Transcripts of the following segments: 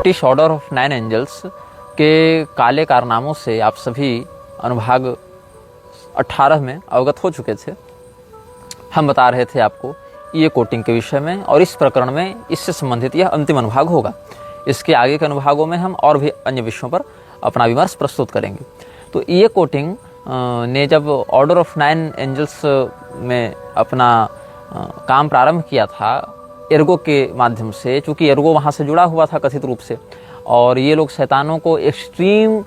British order of 9 angels के काले कारनामों से आप सभी अनुभाग 18 में अवगत हो चुके थे। हम बता रहे थे आपको ये कोटिंग के विषय में, और इस प्रकरण में इससे संबंधित यह अंतिम अनुभाग होगा। इसके आगे के अनुभागों में हम और भी अन्य विषयों पर अपना विमर्श प्रस्तुत करेंगे। तो ये कोटिंग ने जब ऑर्डर ऑफ 9 एंजल्स में अपना काम प्रारंभ किया था एर्गो के माध्यम से, चूँकि एर्गो वहाँ से जुड़ा हुआ था कथित रूप से, और ये लोग शैतानों को एक्सट्रीम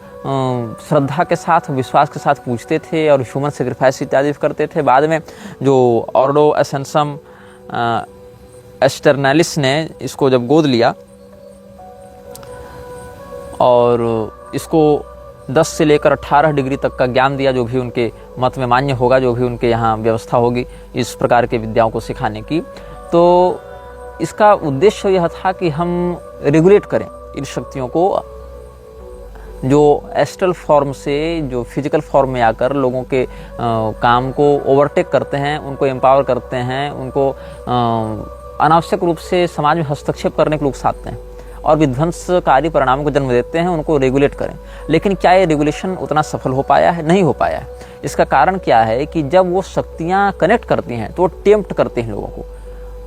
श्रद्धा के साथ, विश्वास के साथ पूजते थे और ह्यूमन सेक्रीफाइस इत्यादि करते थे। बाद में जो ऑर्डो एसेंसम एस्टरनलिस ने इसको जब गोद लिया और इसको 10 से लेकर 18 डिग्री तक का ज्ञान दिया, जो भी उनके मत में मान्य होगा, जो भी उनके यहाँ व्यवस्था होगी इस प्रकार के विद्याओं को सिखाने की, तो इसका उद्देश्य यह था कि हम रेगुलेट करें इन शक्तियों को, जो एस्ट्रल फॉर्म से जो फिजिकल फॉर्म में आकर लोगों के काम को ओवरटेक करते हैं, उनको एम्पावर करते हैं, उनको अनावश्यक रूप से समाज में हस्तक्षेप करने के लोग साधते हैं और विध्वंसकारी परिणामों को जन्म देते हैं, उनको रेगुलेट करें। लेकिन क्या ये रेगुलेशन उतना सफल हो पाया है? नहीं हो पाया है। इसका कारण क्या है कि जब वो शक्तियाँ कनेक्ट करती हैं तो वो टेम्प्ट करते हैं लोगों को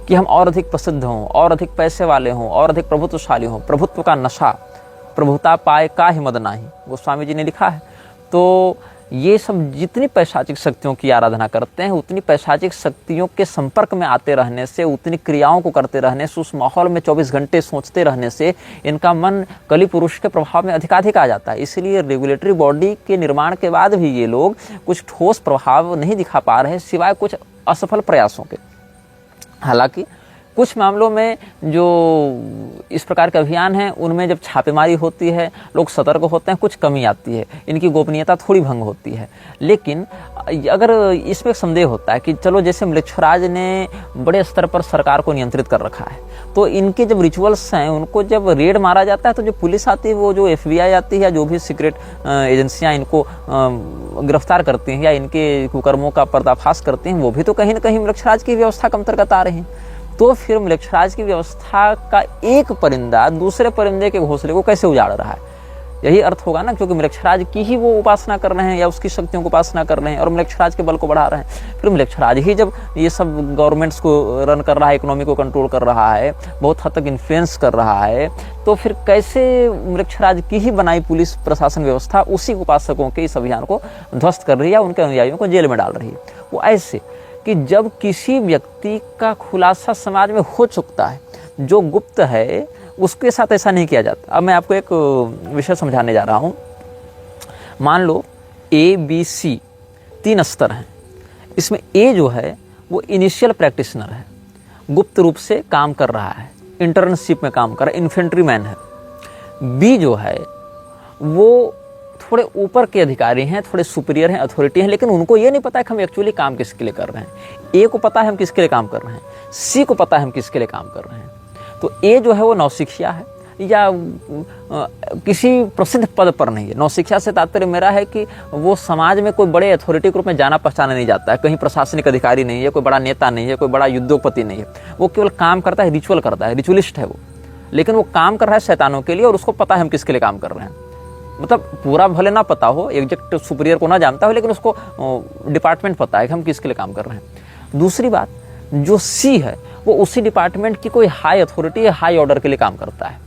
कि हम और अधिक प्रसिद्ध हों, और अधिक पैसे वाले हों, और अधिक प्रभुत्वशाली हों। प्रभुत्व का नशा, प्रभुता पाए का ही मद नाही, वो स्वामी जी ने लिखा है। तो ये सब जितनी पैशाचिक शक्तियों की आराधना करते हैं, उतनी पैशाचिक शक्तियों के संपर्क में आते रहने से, उतनी क्रियाओं को करते रहने से, उस माहौल में 24 घंटे सोचते रहने से इनका मन कली पुरुष के प्रभाव में अधिकाधिक आ जाता है। इसलिए रेगुलेटरी बॉडी के निर्माण के बाद भी ये लोग कुछ ठोस प्रभाव नहीं दिखा पा रहे, सिवाय कुछ असफल प्रयासों के। हालांकि कुछ मामलों में जो इस प्रकार के अभियान हैं उनमें जब छापेमारी होती है, लोग सतर्क होते हैं, कुछ कमी आती है, इनकी गोपनीयता थोड़ी भंग होती है। लेकिन अगर इसमें संदेह होता है कि चलो जैसे म्लेच्छराज ने बड़े स्तर पर सरकार को नियंत्रित कर रखा है, तो इनके जब रिचुअल्स हैं उनको जब रेड मारा जाता है तो जो पुलिस आती है, वो जो FBI आती है या जो भी सीक्रेट एजेंसियां इनको गिरफ्तार करती हैं या इनके कुकर्मों का पर्दाफाश करती हैं, वो भी तो कहीं ना कहीं म्लेच्छराज की व्यवस्था के अंतर्गत आ रही हैं। तो फिर म्लेच्छराज की व्यवस्था का एक परिंदा दूसरे परिंदे के घोंसले को कैसे उजाड़ रहा है? यही अर्थ होगा ना, क्योंकि म्लेच्छराज की ही वो उपासना कर रहे हैं या उसकी शक्तियों को उपासना कर रहे हैं और म्लेच्छराज के बल को बढ़ा रहे हैं। फिर म्लेच्छराज ही जब ये सब गवर्नमेंट्स को रन कर रहा है, इकोनॉमी को कंट्रोल कर रहा है, बहुत हद तक इन्फ्लुएंस कर रहा है, तो फिर कैसे म्लेच्छराज की ही बनाई पुलिस प्रशासन व्यवस्था उसी उपासकों के इस अभियान को ध्वस्त कर रही है, उनके अनुयायियों को जेल में डाल रही है? वो ऐसे कि जब किसी व्यक्ति का खुलासा समाज में हो चुकता है, जो गुप्त है, उसके साथ ऐसा नहीं किया जाता। अब मैं आपको एक विषय समझाने जा रहा हूँ। मान लो ABC 3 स्तर हैं। इसमें A जो है वो इनिशियल प्रैक्टिशनर है, गुप्त रूप से काम कर रहा है, इंटर्नशिप में काम कर रहा है, इन्फेंट्री मैन है। B जो है वो थोड़े ऊपर के अधिकारी हैं, थोड़े सुपीरियर हैं, अथॉरिटी हैं, लेकिन उनको ये नहीं पता है कि हम एक्चुअली काम किसके लिए कर रहे हैं। A को पता है हम किसके लिए काम कर रहे हैं, C को पता है हम किसके लिए काम कर रहे हैं। तो A जो है वो नौसिखिया है या किसी प्रसिद्ध पद पर नहीं है। नौसिखिया से तात्पर्य मेरा है कि वो समाज में कोई बड़े अथॉरिटी के रूप में जाना पहचाना नहीं जाता है, कहीं प्रशासनिक अधिकारी नहीं है, कोई बड़ा नेता नहीं है, कोई बड़ा उद्योगपति नहीं है। वो केवल काम करता है, रिचुअल करता है, रिचुअलिस्ट है वो, लेकिन वो काम कर रहा है शैतानों के लिए और उसको पता है हम किसके लिए काम कर रहे हैं। मतलब पूरा भले ना पता हो, एग्जैक्ट सुपीरियर को ना जानता हो, लेकिन उसको डिपार्टमेंट पता है कि हम किसके लिए काम कर रहे हैं। दूसरी बात, जो C है वो उसी डिपार्टमेंट की कोई हाई अथॉरिटी या हाई ऑर्डर के लिए काम करता है,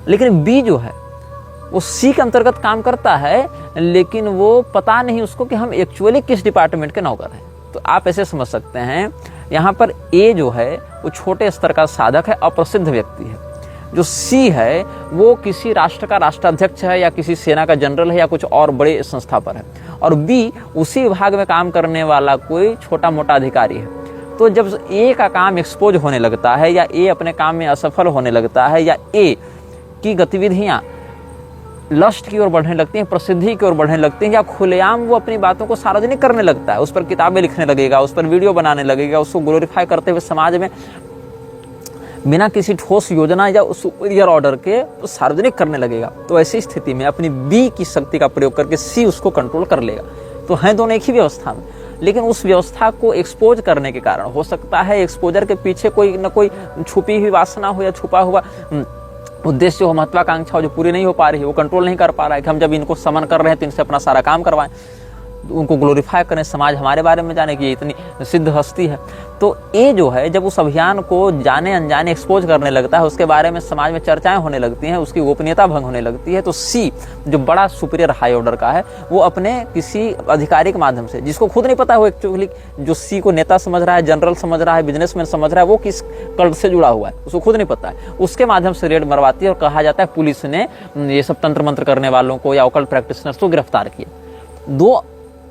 लेकिन B जो है वो C के अंतर्गत काम करता है, लेकिन वो पता नहीं उसको कि हम एक्चुअली किस डिपार्टमेंट के नौकर हैं। तो आप ऐसे समझ सकते हैं, यहाँ पर A जो है वो छोटे स्तर का साधक है, अप्रसिद्ध व्यक्ति है। जो C है वो किसी राष्ट्र का राष्ट्राध्यक्ष है या किसी सेना का जनरल है या कुछ और बड़े संस्था पर है, और B उसी विभाग में काम करने वाला कोई छोटा मोटा अधिकारी है। तो जब A का काम एक्सपोज होने लगता है या A अपने काम में असफल होने लगता है या A की गतिविधियां लस्ट की ओर बढ़ने लगती हैं, प्रसिद्धि की ओर बढ़ने लगती हैं, या खुलेआम वो अपनी बातों को सार्वजनिक करने लगता है, उस पर किताबें लिखने लगेगा, उस पर वीडियो बनाने लगेगा, उसको ग्लोरीफाई करते हुए समाज में बिना किसी ठोस योजना या सुपीरियर ऑर्डर के सार्वजनिक करने लगेगा। तो ऐसी स्थिति में अपनी B की शक्ति का प्रयोग करके C उसको कंट्रोल कर लेगा। तो हैं दोनों एक ही व्यवस्था में, लेकिन उस व्यवस्था को एक्सपोज करने के कारण हो सकता है एक्सपोजर के पीछे कोई न कोई छुपी हुई वासना हो या छुपा हुआ उद्देश्य हो, महत्वाकांक्षा हो जो पूरी नहीं हो पा रही है, वो कंट्रोल नहीं कर पा रहा है कि हम जब इनको समन कर रहे हैं तो इनसे अपना सारा काम करवाएं, उनको ग्लोरीफाई करें, समाज हमारे बारे में जाने कि ये इतनी सिद्ध हस्ती है। तो ये जो है जब उस अभियान को जाने अनजाने एक्सपोज करने लगता है, उसके बारे में समाज में चर्चाएं होने लगती हैं, उसकी गोपनीयता भंग होने लगती है, तो सी जो बड़ा सुपीरियर हाई ऑर्डर का है वो अपने किसी अधिकारी के माध्यम से, जिसको खुद नहीं पता है वो एक्चुअली जो सी को नेता समझ रहा है, जनरल समझ रहा है, बिजनेसमैन समझ रहा है, वो किस कल्ट से जुड़ा हुआ है उसको खुद नहीं पता है, उसके माध्यम से रेड मरवाती है और कहा जाता है पुलिस ने ये सब तंत्र मंत्र करने वालों को या ऑकल्ट प्रैक्टिशनर्स को गिरफ्तार किया। दो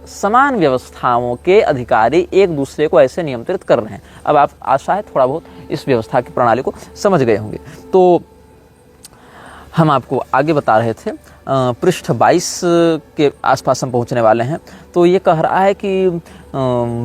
समान व्यवस्थाओं के अधिकारी एक दूसरे को ऐसे नियंत्रित कर रहे हैं। अब आप आशा है थोड़ा बहुत इस व्यवस्था की प्रणाली को समझ गए होंगे। तो हम आपको आगे बता रहे थे, पृष्ठ 22 के आसपास हम पहुंचने वाले हैं। तो ये कह रहा है कि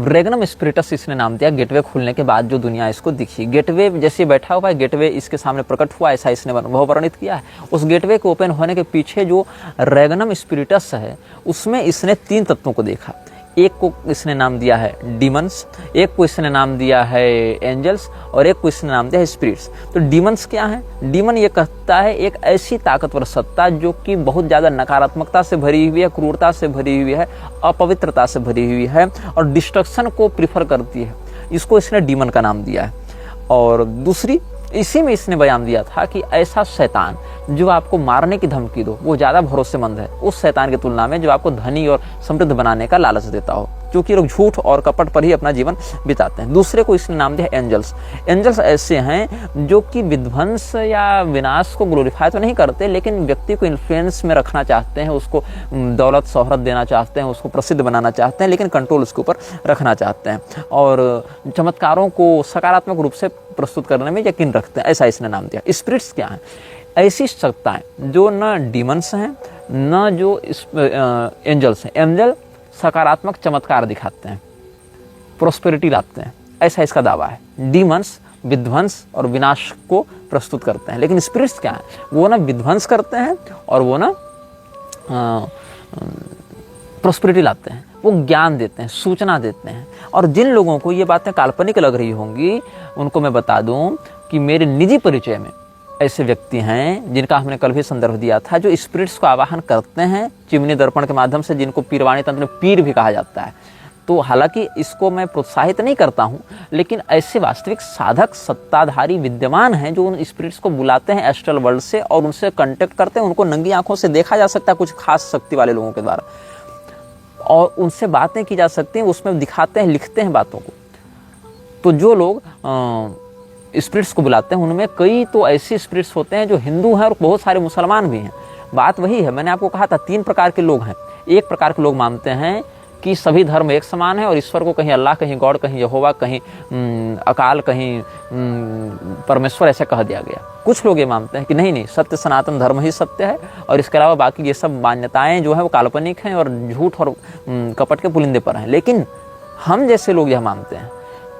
रेगनम स्पिरिटस इसने नाम दिया गेटवे खुलने के बाद जो दुनिया इसको दिखी। गेटवे जैसे बैठा हुआ है, गेटवे इसके सामने प्रकट हुआ, ऐसा इसने अनुभव वर्णित किया है। उस गेटवे के ओपन होने के पीछे जो रेगनम स्पिरिटस है उसमें इसने 3 तत्वों को देखा। एक को इसने नाम दिया है डीमंस, एक को इसने नाम दिया है एंजल्स और एक को इसने नाम दिया है स्पिरिट्स। तो डीमंस क्या है? डीमन ये कहता है एक ऐसी ताकतवर सत्ता जो कि बहुत ज़्यादा नकारात्मकता से भरी हुई है, क्रूरता से भरी हुई है, अपवित्रता से भरी हुई है और डिस्ट्रक्शन को प्रीफर करती है। इसको इसने डीमन का नाम दिया है। और दूसरी इसी में इसने बयान दिया था कि ऐसा शैतान जो आपको मारने की धमकी दो वो ज़्यादा भरोसेमंद है उस शैतान की तुलना में जो आपको धनी और समृद्ध बनाने का लालच देता हो, क्योंकि लोग झूठ और कपट पर ही अपना जीवन बिताते हैं। दूसरे को इसने नाम दिया एंजल्स। एंजल्स ऐसे हैं जो कि विध्वंस या विनाश को ग्लोरीफाई तो नहीं करते, लेकिन व्यक्ति को इन्फ्लुएंस में रखना चाहते हैं, उसको दौलत शोहरत देना चाहते हैं, उसको प्रसिद्ध बनाना चाहते हैं, लेकिन कंट्रोल उसके ऊपर रखना चाहते हैं और चमत्कारों को सकारात्मक रूप से प्रस्तुत करने में यकीन रखते हैं, ऐसा इसने नाम दिया। स्पिरिट्स क्या है? ऐसी सत्ताएं जो न डीमंस हैं न जो एंजल्स हैं। एंजल सकारात्मक चमत्कार दिखाते हैं, प्रोस्पेरिटी लाते हैं, ऐसा इसका दावा है। डीमंस विध्वंस और विनाश को प्रस्तुत करते हैं, लेकिन स्पिरिट्स क्या है? वो ना विध्वंस करते हैं और वो ना प्रोस्पेरिटी लाते हैं, वो ज्ञान देते हैं, सूचना देते हैं। और जिन लोगों को ये बातें काल्पनिक लग रही होंगी उनको मैं बता दूं कि मेरे निजी परिचय में ऐसे व्यक्ति हैं जिनका हमने कल भी संदर्भ दिया था, जो स्पिरिट्स को आवाहन करते हैं चिमनी दर्पण के माध्यम से, जिनको पीरवाणी तंत्र में पीर भी कहा जाता है। तो हालांकि इसको मैं प्रोत्साहित नहीं करता हूं, लेकिन ऐसे वास्तविक साधक सत्ताधारी विद्यमान हैं जो उन स्पिरिट्स को बुलाते हैं एस्ट्रल वर्ल्ड से और उनसे कांटेक्ट करते हैं। उनको नंगी आंखों से देखा जा सकता है कुछ खास शक्ति वाले लोगों के द्वारा, और उनसे बातें की जा सकती हैं, उसमें दिखाते हैं, लिखते हैं बातों को। तो जो लोग स्पिरिट्स को बुलाते हैं उनमें कई तो ऐसे स्पिरिट्स होते हैं जो हिंदू हैं और बहुत सारे मुसलमान भी हैं। बात वही है, मैंने आपको कहा था 3 प्रकार के लोग हैं। एक प्रकार के लोग मानते हैं कि सभी धर्म एक समान है और ईश्वर को कहीं अल्लाह, कहीं गॉड, कहीं यहोवा, कहीं अकाल, कहीं परमेश्वर ऐसा कह दिया गया। कुछ लोग ये मानते हैं कि नहीं, सत्य सनातन धर्म ही सत्य है और इसके अलावा बाकी ये सब मान्यताएं जो है वो काल्पनिक हैं और झूठ और कपट के पुलिंदे पर हैं। लेकिन हम जैसे लोग यह मानते हैं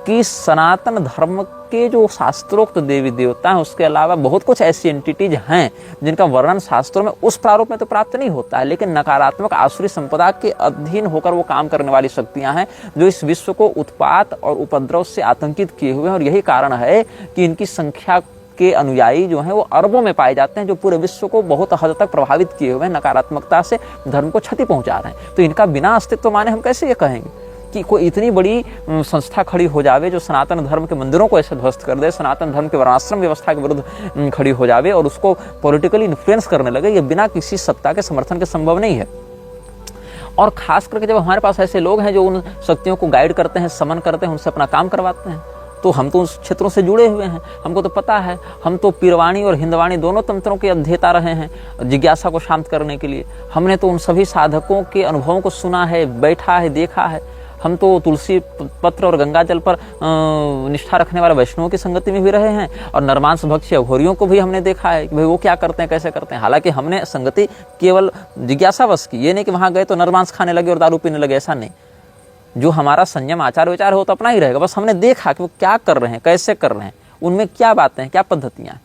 कि सनातन धर्म के जो शास्त्रोक्त देवी देवता हैं उसके अलावा बहुत कुछ ऐसी एंटिटीज हैं जिनका वर्णन शास्त्रों में उस प्रारूप में तो प्राप्त नहीं होता है, लेकिन नकारात्मक आसुरी संपदा के अधीन होकर वो काम करने वाली शक्तियां हैं जो इस विश्व को उत्पात और उपद्रव से आतंकित किए हुए हैं। और यही कारण है कि इनकी संख्या के अनुयायी जो हैं वो अरबों में पाए जाते हैं, जो पूरे विश्व को बहुत हद तक प्रभावित किए हुए हैं, नकारात्मकता से धर्म को क्षति पहुंचा रहे हैं। तो इनका बिना अस्तित्व माने हम कैसे ये कहेंगे कि कोई इतनी बड़ी संस्था खड़ी हो जावे जो सनातन धर्म के मंदिरों को ऐसे ध्वस्त कर दे, सनातन धर्म के वर्णाश्रम व्यवस्था के विरुद्ध खड़ी हो जावे और उसको पॉलिटिकली इन्फ्लुएंस करने लगे, ये बिना किसी सत्ता के समर्थन के संभव नहीं है। और खास करके जब हमारे पास ऐसे लोग हैं जो उन शक्तियों को गाइड करते हैं, समन करते हैं, उनसे अपना काम करवाते हैं, तो हम तो उस क्षेत्रों से जुड़े हुए हैं, हमको तो पता है। हम तो पीरवाणी और हिंदवाणी दोनों तंत्रों के अध्येता रहे हैं जिज्ञासा को शांत करने के लिए। हमने तो उन सभी साधकों के अनुभवों को सुना है, बैठा है, देखा है। हम तो तुलसी पत्र और गंगा जल पर निष्ठा रखने वाले वैष्णवों की संगति में भी रहे हैं और नरमांस भक्षी अघोरियों को भी हमने देखा है कि भाई वो क्या करते हैं, कैसे करते हैं। हालांकि हमने संगति केवल जिज्ञासावश की, ये नहीं कि वहां गए तो नरमांस खाने लगे और दारू पीने लगे, ऐसा नहीं। जो हमारा संयम आचार विचार हो तो अपना ही रहेगा, बस हमने देखा कि वो क्या कर रहे हैं, कैसे कर रहे हैं, उनमें क्या बातें हैं, क्या पद्धतियां हैं।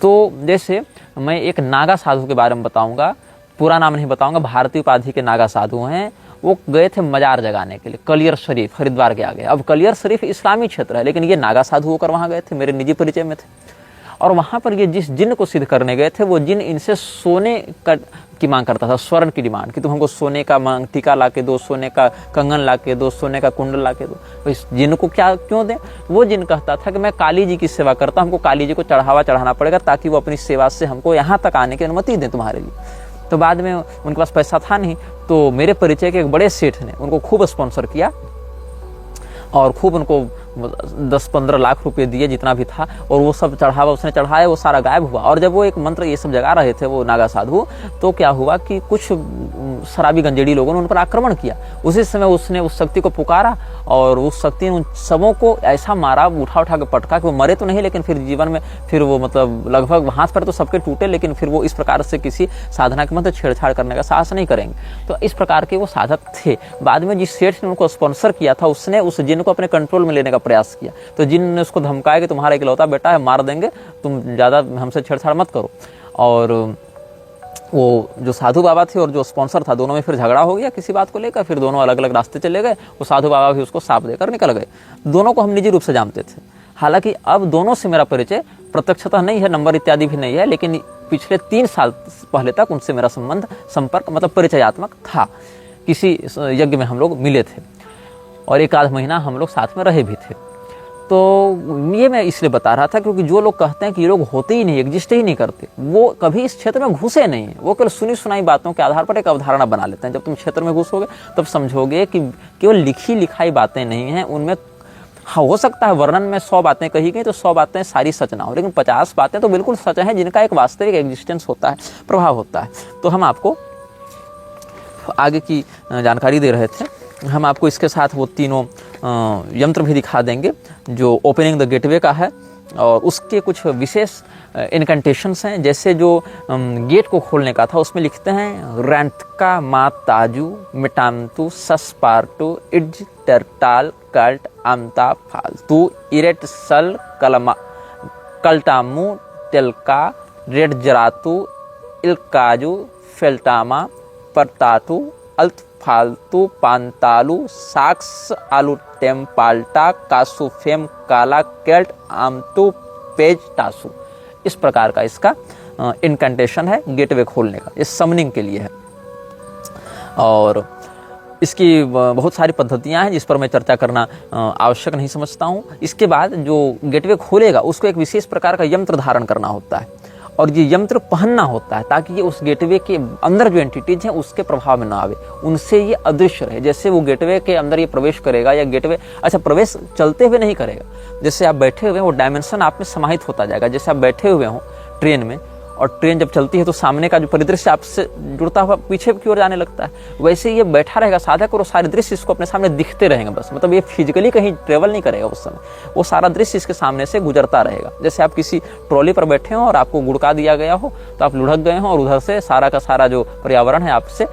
तो जैसे मैं एक नागा साधु के बारे में बताऊंगा, पूरा नाम नहीं बताऊंगा, भारतीय उपाधि के नागा साधु हैं। वो गए थे मजार जगाने के लिए कलियर शरीफ, हरिद्वार के आगे। अब कलियर शरीफ इस्लामी क्षेत्र है, लेकिन ये नागा साधु होकर वहां गए थे, मेरे निजी परिचय में थे। और वहाँ पर ये जिस जिन को सिद्ध करने गए थे वो जिन इनसे सोने की मांग करता था, स्वर्ण की डिमांड, कि तुम हमको सोने का मांग टीका ला के दो, सोने का कंगन ला के दो, सोने का कुंडल ला के दो। तो इस जिन को क्या क्यों दें? वो जिन कहता था कि मैं काली जी की सेवा करता, हमको काली जी को चढ़ावा चढ़ाना पड़ेगा ताकि वो अपनी सेवा से हमको यहाँ तक आने की अनुमति दें तुम्हारे लिए। तो बाद में उनके पास पैसा था नहीं, तो मेरे परिचय के एक बड़े सेठ ने उनको खूब स्पॉन्सर किया और खूब उनको 10-15 लाख रुपए दिए, जितना भी था, और वो सब चढ़ावा उसने चढ़ाया, वो सारा गायब हुआ। और जब वो एक मंत्र ये सब जगा रहे थे वो नागा साधु, तो क्या हुआ कि कुछ शराबी गंजेड़ी लोगों ने उन पर आक्रमण किया। उसी समय उसने उस शक्ति को पुकारा और उस शक्ति ने उन सबों को ऐसा मारा, उठा उठा के पटका कि वो मरे तो नहीं, लेकिन फिर जीवन में फिर वो मतलब लगभग हाथ पर तो सबके टूटे, लेकिन फिर वो इस प्रकार से किसी साधना के मतलब छेड़छाड़ करने का साहस नहीं करेंगे। तो इस प्रकार के वो साधक थे। बाद में जिस सेठ ने उनको स्पॉन्सर किया था उसने उस जिन को अपने कंट्रोल में लेने का प्रयास किया। तो जिन ने उसको धमकाया कि तुम्हारा इकलौता बेटा है, मार देंगे, तुम ज़्यादा हमसे छेड़छाड़ मत करो। और वो जो साधु बाबा थे और जो स्पॉन्सर था, दोनों में फिर झगड़ा हो गया किसी बात को लेकर, फिर दोनों अलग अलग रास्ते चले गए। वो साधु बाबा भी उसको साफ देकर निकल गए। दोनों को हम निजी रूप से जानते थे। हालांकि अब दोनों से मेरा परिचय प्रत्यक्षतः नहीं है, नंबर इत्यादि भी नहीं है, लेकिन पिछले 3 साल पहले तक उनसे मेरा संपर्क मतलब परिचयात्मक था। किसी यज्ञ में हम लोग मिले थे और 1 आध महीना हम लोग साथ में रहे भी थे। तो ये मैं इसलिए बता रहा था क्योंकि जो लोग कहते हैं कि ये लोग होते ही नहीं, एग्जिस्ट ही नहीं करते, वो कभी इस क्षेत्र में घुसे नहीं है। वो केवल सुनी सुनाई बातों के आधार पर एक अवधारणा बना लेते हैं। जब तुम क्षेत्र में घुसोगे तब समझोगे कि केवल लिखी लिखाई बातें नहीं हैं, उनमें हो सकता है वर्णन में 100 बातें कही गई तो 100 बातें सारी सच ना हो, लेकिन 50 बातें तो बिल्कुल सच हैं जिनका एक वास्तविक एग्जिस्टेंस होता है, प्रभाव होता है। तो हम आपको आगे की जानकारी दे रहे थे। हम आपको इसके साथ वो तीनों यंत्र भी दिखा देंगे जो ओपनिंग द गेटवे का है, और उसके कुछ विशेष इनकंटेशंस हैं। जैसे जो गेट को खोलने का था उसमें लिखते हैं रैंटका मा ताजू मिटामतु सस्पार्टू इड्ज टर्टाल कल्ट आमता फालतू इरेट सल कलमा कल्टामू टेलका रेड जरातू इलकाजू फेल्टामा परतातू अल्त फालतू पांतालू साक्स आलू टेम्पाल्टा कासुफेम काला केल्ट आमतू पेज टासू। इस प्रकार का इसका इनकंटेशन है गेटवे खोलने का, इस समनिंग के लिए है। और इसकी बहुत सारी पद्धतियां हैं जिस पर मैं चर्चा करना आवश्यक नहीं समझता हूं। इसके बाद जो गेटवे खोलेगा उसको एक विशेष प्रकार का यंत्र धारण करना होता है और ये यंत्र पहनना होता है ताकि ये उस गेटवे के अंदर जो एंटिटीज हैं उसके प्रभाव में ना आवे, उनसे ये अदृश्य रहे। जैसे वो गेटवे के अंदर ये प्रवेश करेगा या गेटवे प्रवेश चलते हुए नहीं करेगा, जैसे आप बैठे हुए वो डायमेंशन आप में समाहित होता जाएगा। जैसे आप बैठे हुए हो ट्रेन में और ट्रेन जब चलती है तो सामने का जो परिदृश्य आपसे जुड़ता हुआ पीछे की ओर जाने लगता है, वैसे ये बैठा रहेगा साधक और वो सारे दृश्य इसको अपने सामने दिखते रहेंगे। बस मतलब ये फिजिकली कहीं ट्रेवल नहीं करेगा उस समय, वो सारा दृश्य इसके सामने से गुजरता रहेगा। जैसे आप किसी ट्रॉली पर बैठे हो और आपको गुड़का दिया गया हो तो आप लुढ़क गए हो और उधर से सारा का सारा जो पर्यावरण है आपसे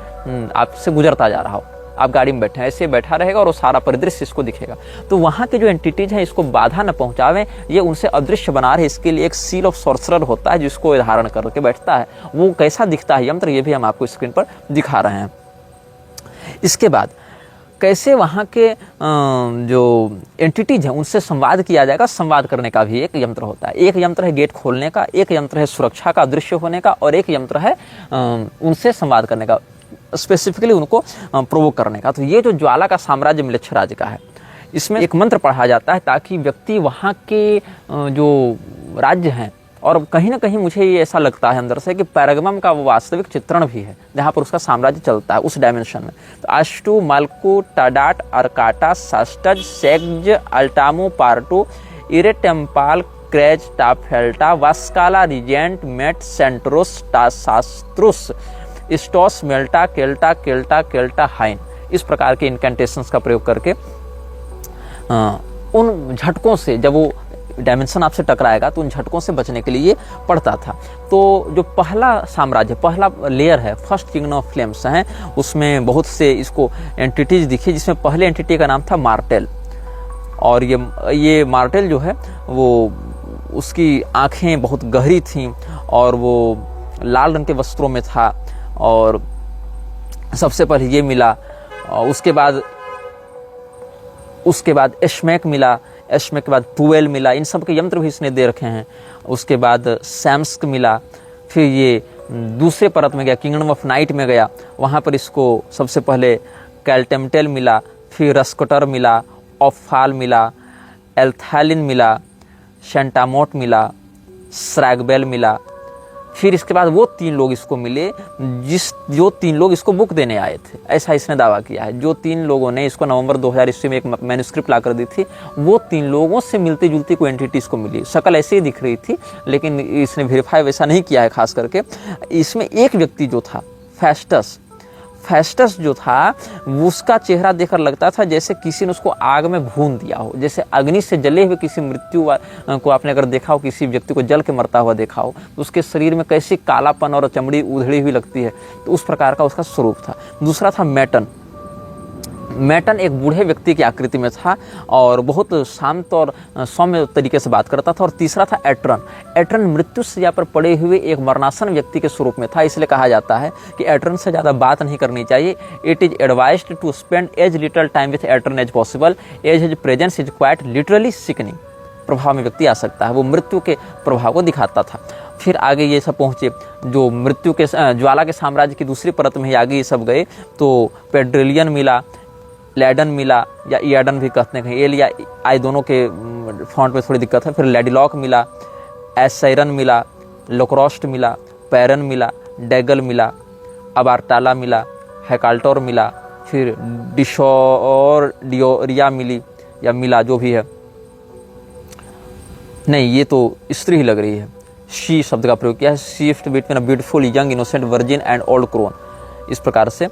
गुजरता जा रहा हो, आप गाड़ी में बैठे हैं, ऐसे बैठा रहेगा और वो सारा परिदृश्य इसको दिखेगा। तो वहाँ के जो एंटिटीज हैं इसको बाधा न पहुंचावे, ये उनसे अदृश्य बना रहे, इसके लिए एक सील ऑफ सॉर्सरर होता है जिसको धारण करके बैठता है। वो कैसा दिखता है यंत्र, ये भी हम आपको स्क्रीन पर दिखा रहे हैं। इसके बाद कैसे वहाँ के जो एंटिटीज हैं उनसे संवाद किया जाएगा, संवाद करने का भी एक यंत्र होता है। एक यंत्र है गेट खोलने का, एक यंत्र है सुरक्षा का, अदृश्य होने का, और एक यंत्र है उनसे संवाद करने का, स्पेसिफिकली उनको प्रोवोक करने का। तो ये जो ज्वाला का साम्राज्य म्लेच्छराज का है, इसमें एक मंत्र पढ़ा जाता है ताकि व्यक्ति वहाँ के जो राज्य हैं, और कहीं ना कहीं मुझे ये ऐसा लगता है अंदर से कि पैरगमम का वो वास्तविक चित्रण भी है जहाँ पर उसका साम्राज्य चलता है उस डायमेंशन में। तो अष्टू माल्कू टाडाट अर्काटा सास्टज सेग्ज अल्टामो पार्टू इरेटेम्पाल क्रेज टाफेल्टा वास्काला रिजेंट मेट सेंट्रोस टासास्त्रुस स्टॉस मेल्टा केल्टा केल्टा केल्टा हाइन। इस प्रकार के इनकैंटेशंस का प्रयोग करके उन झटकों से, जब वो डायमेंशन आपसे टकराएगा तो उन झटकों से बचने के लिए पड़ता था। तो जो पहला साम्राज्य, पहला लेयर है, फर्स्ट किंगडम ऑफ फ्लेम्स है, उसमें बहुत से इसको एंटिटीज दिखी, जिसमें पहले एंटिटी का नाम था मार्टेल। और ये मार्टेल जो है वो उसकी आंखें बहुत गहरी थीं और वो लाल रंग के वस्त्रों में था, और सबसे पहले ये मिला। और उसके बाद एश्मेक मिला। एस्मे के बाद टूवेल मिला, इन सब के यंत्र भी इसने दे रखे हैं। उसके बाद सैम्स्क मिला, फिर ये दूसरे परत में गया, किंगडम ऑफ नाइट में गया, वहाँ पर इसको सबसे पहले कैल्टेमटेल मिला, फिर रस्कटर मिला, ऑफाल मिला, एल्थैलिन मिला, शेंटामोट मिला, स्रैगबेल मिला। फिर इसके बाद वो 3 लोग इसको मिले जो 3 लोग इसको बुक देने आए थे, ऐसा इसने दावा किया है। जो 3 लोगों ने इसको नवंबर 2000 ईस्वी में एक मैन्युस्क्रिप्ट ला कर दी थी, वो 3 लोगों से मिलती जुलती कोई एंटिटी इसको मिली। शक्ल ऐसे ही दिख रही थी, लेकिन इसने वेरीफाई वैसा नहीं किया है। खास करके इसमें एक व्यक्ति जो था फेस्टस जो था, उसका चेहरा देखकर लगता था जैसे किसी ने उसको आग में भून दिया हो, जैसे अग्नि से जले हुए किसी मृत्यु को आपने अगर देखा हो, किसी व्यक्ति को जल के मरता हुआ देखा हो, तो उसके शरीर में कैसी कालापन और चमड़ी उधड़ी हुई लगती है, तो उस प्रकार का उसका स्वरूप था। दूसरा था मैटन एक बूढ़े व्यक्ति की आकृति में था और बहुत शांत और सौम्य तरीके से बात करता था। और तीसरा था एट्रन मृत्यु सज्जा पर पड़े हुए एक मरणासन व्यक्ति के स्वरूप में था। इसलिए कहा जाता है कि एट्रन से ज़्यादा बात नहीं करनी चाहिए। It is advised to spend as little time with Atron as possible, as his presence is quite literally sickening. प्रभाव में व्यक्ति आ सकता है, वो मृत्यु के प्रभाव को दिखाता था। फिर आगे ये सब पहुँचे, जो मृत्यु के ज्वाला के साम्राज्य की दूसरी परत में ही आगे ये सब गए, तो पेड्रिलियन मिला, लैडन मिला, या ईडन भी कहते हैं, एल या आई दोनों के फॉन्ट में थोड़ी दिक्कत है। फिर लेडिलॉक मिला, एसैरन मिला, लोक्रोस्ट मिला, पैरन मिला, डैगल मिला, अबार्टाला मिला, हैकाल्टोर मिला, फिर डियोरिया मिली या मिला, जो भी है, नहीं ये तो स्त्री ही लग रही है। शी शब्द का प्रयोग किया है, shift between a beautiful young innocent virgin and old crone, इस प्रकार से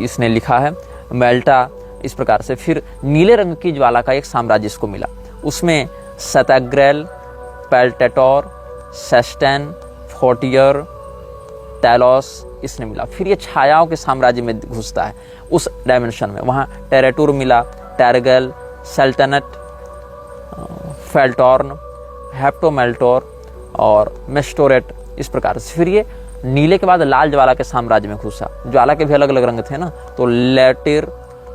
इसने लिखा है। मेल्टा, इस प्रकार से। फिर नीले रंग की ज्वाला का एक साम्राज्य इसको मिला, उसमें सतग्रेल, पेल्टेटोर, सेस्टेन, फोर्टियर, टैलोस इसने मिला। फिर ये छायाओं के साम्राज्य में घुसता है उस डायमेंशन में, वहाँ टेरेटूर मिला, टैरगेल, सेल्टनट, फेल्टॉर्न, हेप्टोमेल्टोर और मेस्टोरेट, इस प्रकार से। फिर ये नीले के बाद लाल ज्वाला के साम्राज्य में घुसा। ज्वाला के भी अलग अलग रंग थे ना, तो लेटिर,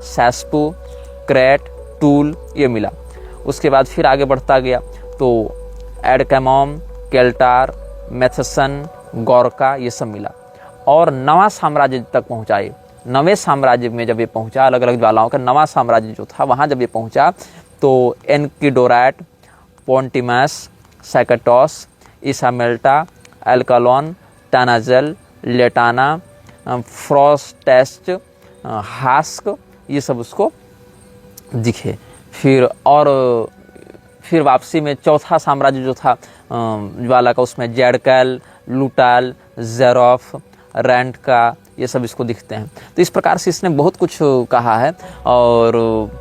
सैस्पू, क्रेट, टूल ये मिला। उसके बाद फिर आगे बढ़ता गया तो एडकैमोम, केल्टार, मेथसन, गोरका ये सब मिला। और नवा साम्राज्य तक पहुंचाए। नवे साम्राज्य में जब ये पहुंचा, अलग अलग ज्वालाओं का नवा साम्राज्य जो था, वहां जब ये पहुंचा तो एनकिडोरैट, पोंटिमस, सैकेटोस, इसामेल्टा, एल्कालोन, टानाजेल, लेटाना, फ्रोस्टेस्ट, हास्क ये सब उसको दिखे। फिर वापसी में चौथा साम्राज्य जो था ज्वाला का, उसमें जेडकैल, लुटाल, जेरोफ, रैंड का ये सब इसको दिखते हैं। तो इस प्रकार से इसने बहुत कुछ कहा है और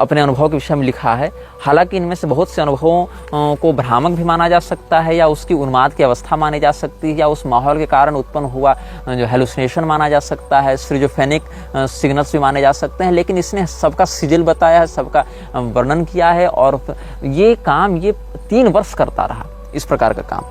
अपने अनुभव के विषय में लिखा है। हालांकि इनमें से बहुत से अनुभवों को भ्रामक भी माना जा सकता है, या उसकी उन्माद की अवस्था मानी जा सकती है, या उस माहौल के कारण उत्पन्न हुआ जो हेलुसिनेशन माना जा सकता है, स्किज़ोफ्रेनिक सिग्नल्स भी माने जा सकते हैं। लेकिन इसने सबका सिजिल बताया है, सबका वर्णन किया है, और ये काम ये 3 वर्ष करता रहा, इस प्रकार का काम।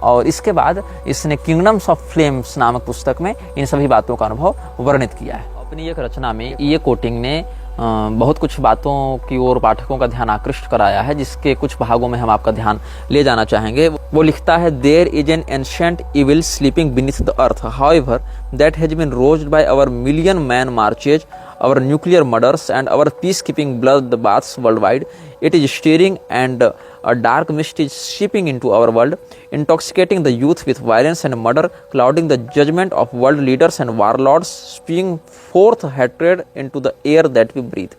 और इसके बाद इसने किंगडम्स ऑफ फ्लेम्स नामक पुस्तक में इन सभी बातों का अनुभव वर्णित किया है। अपनी एक रचना में ये कोटिंग ने बहुत कुछ बातों की ओर पाठकों का ध्यान आकृष्ट कराया है, जिसके कुछ भागों में हम आपका ध्यान ले जाना चाहेंगे। वो लिखता है, there is an ancient evil sleeping beneath the earth, however that has been roused by our million man marches, our nuclear murders and our peacekeeping blood baths worldwide. It is stirring and a dark mist is seeping into our world, intoxicating the youth with violence and murder, clouding the judgment of world leaders and warlords, spewing forth hatred into the air that we breathe.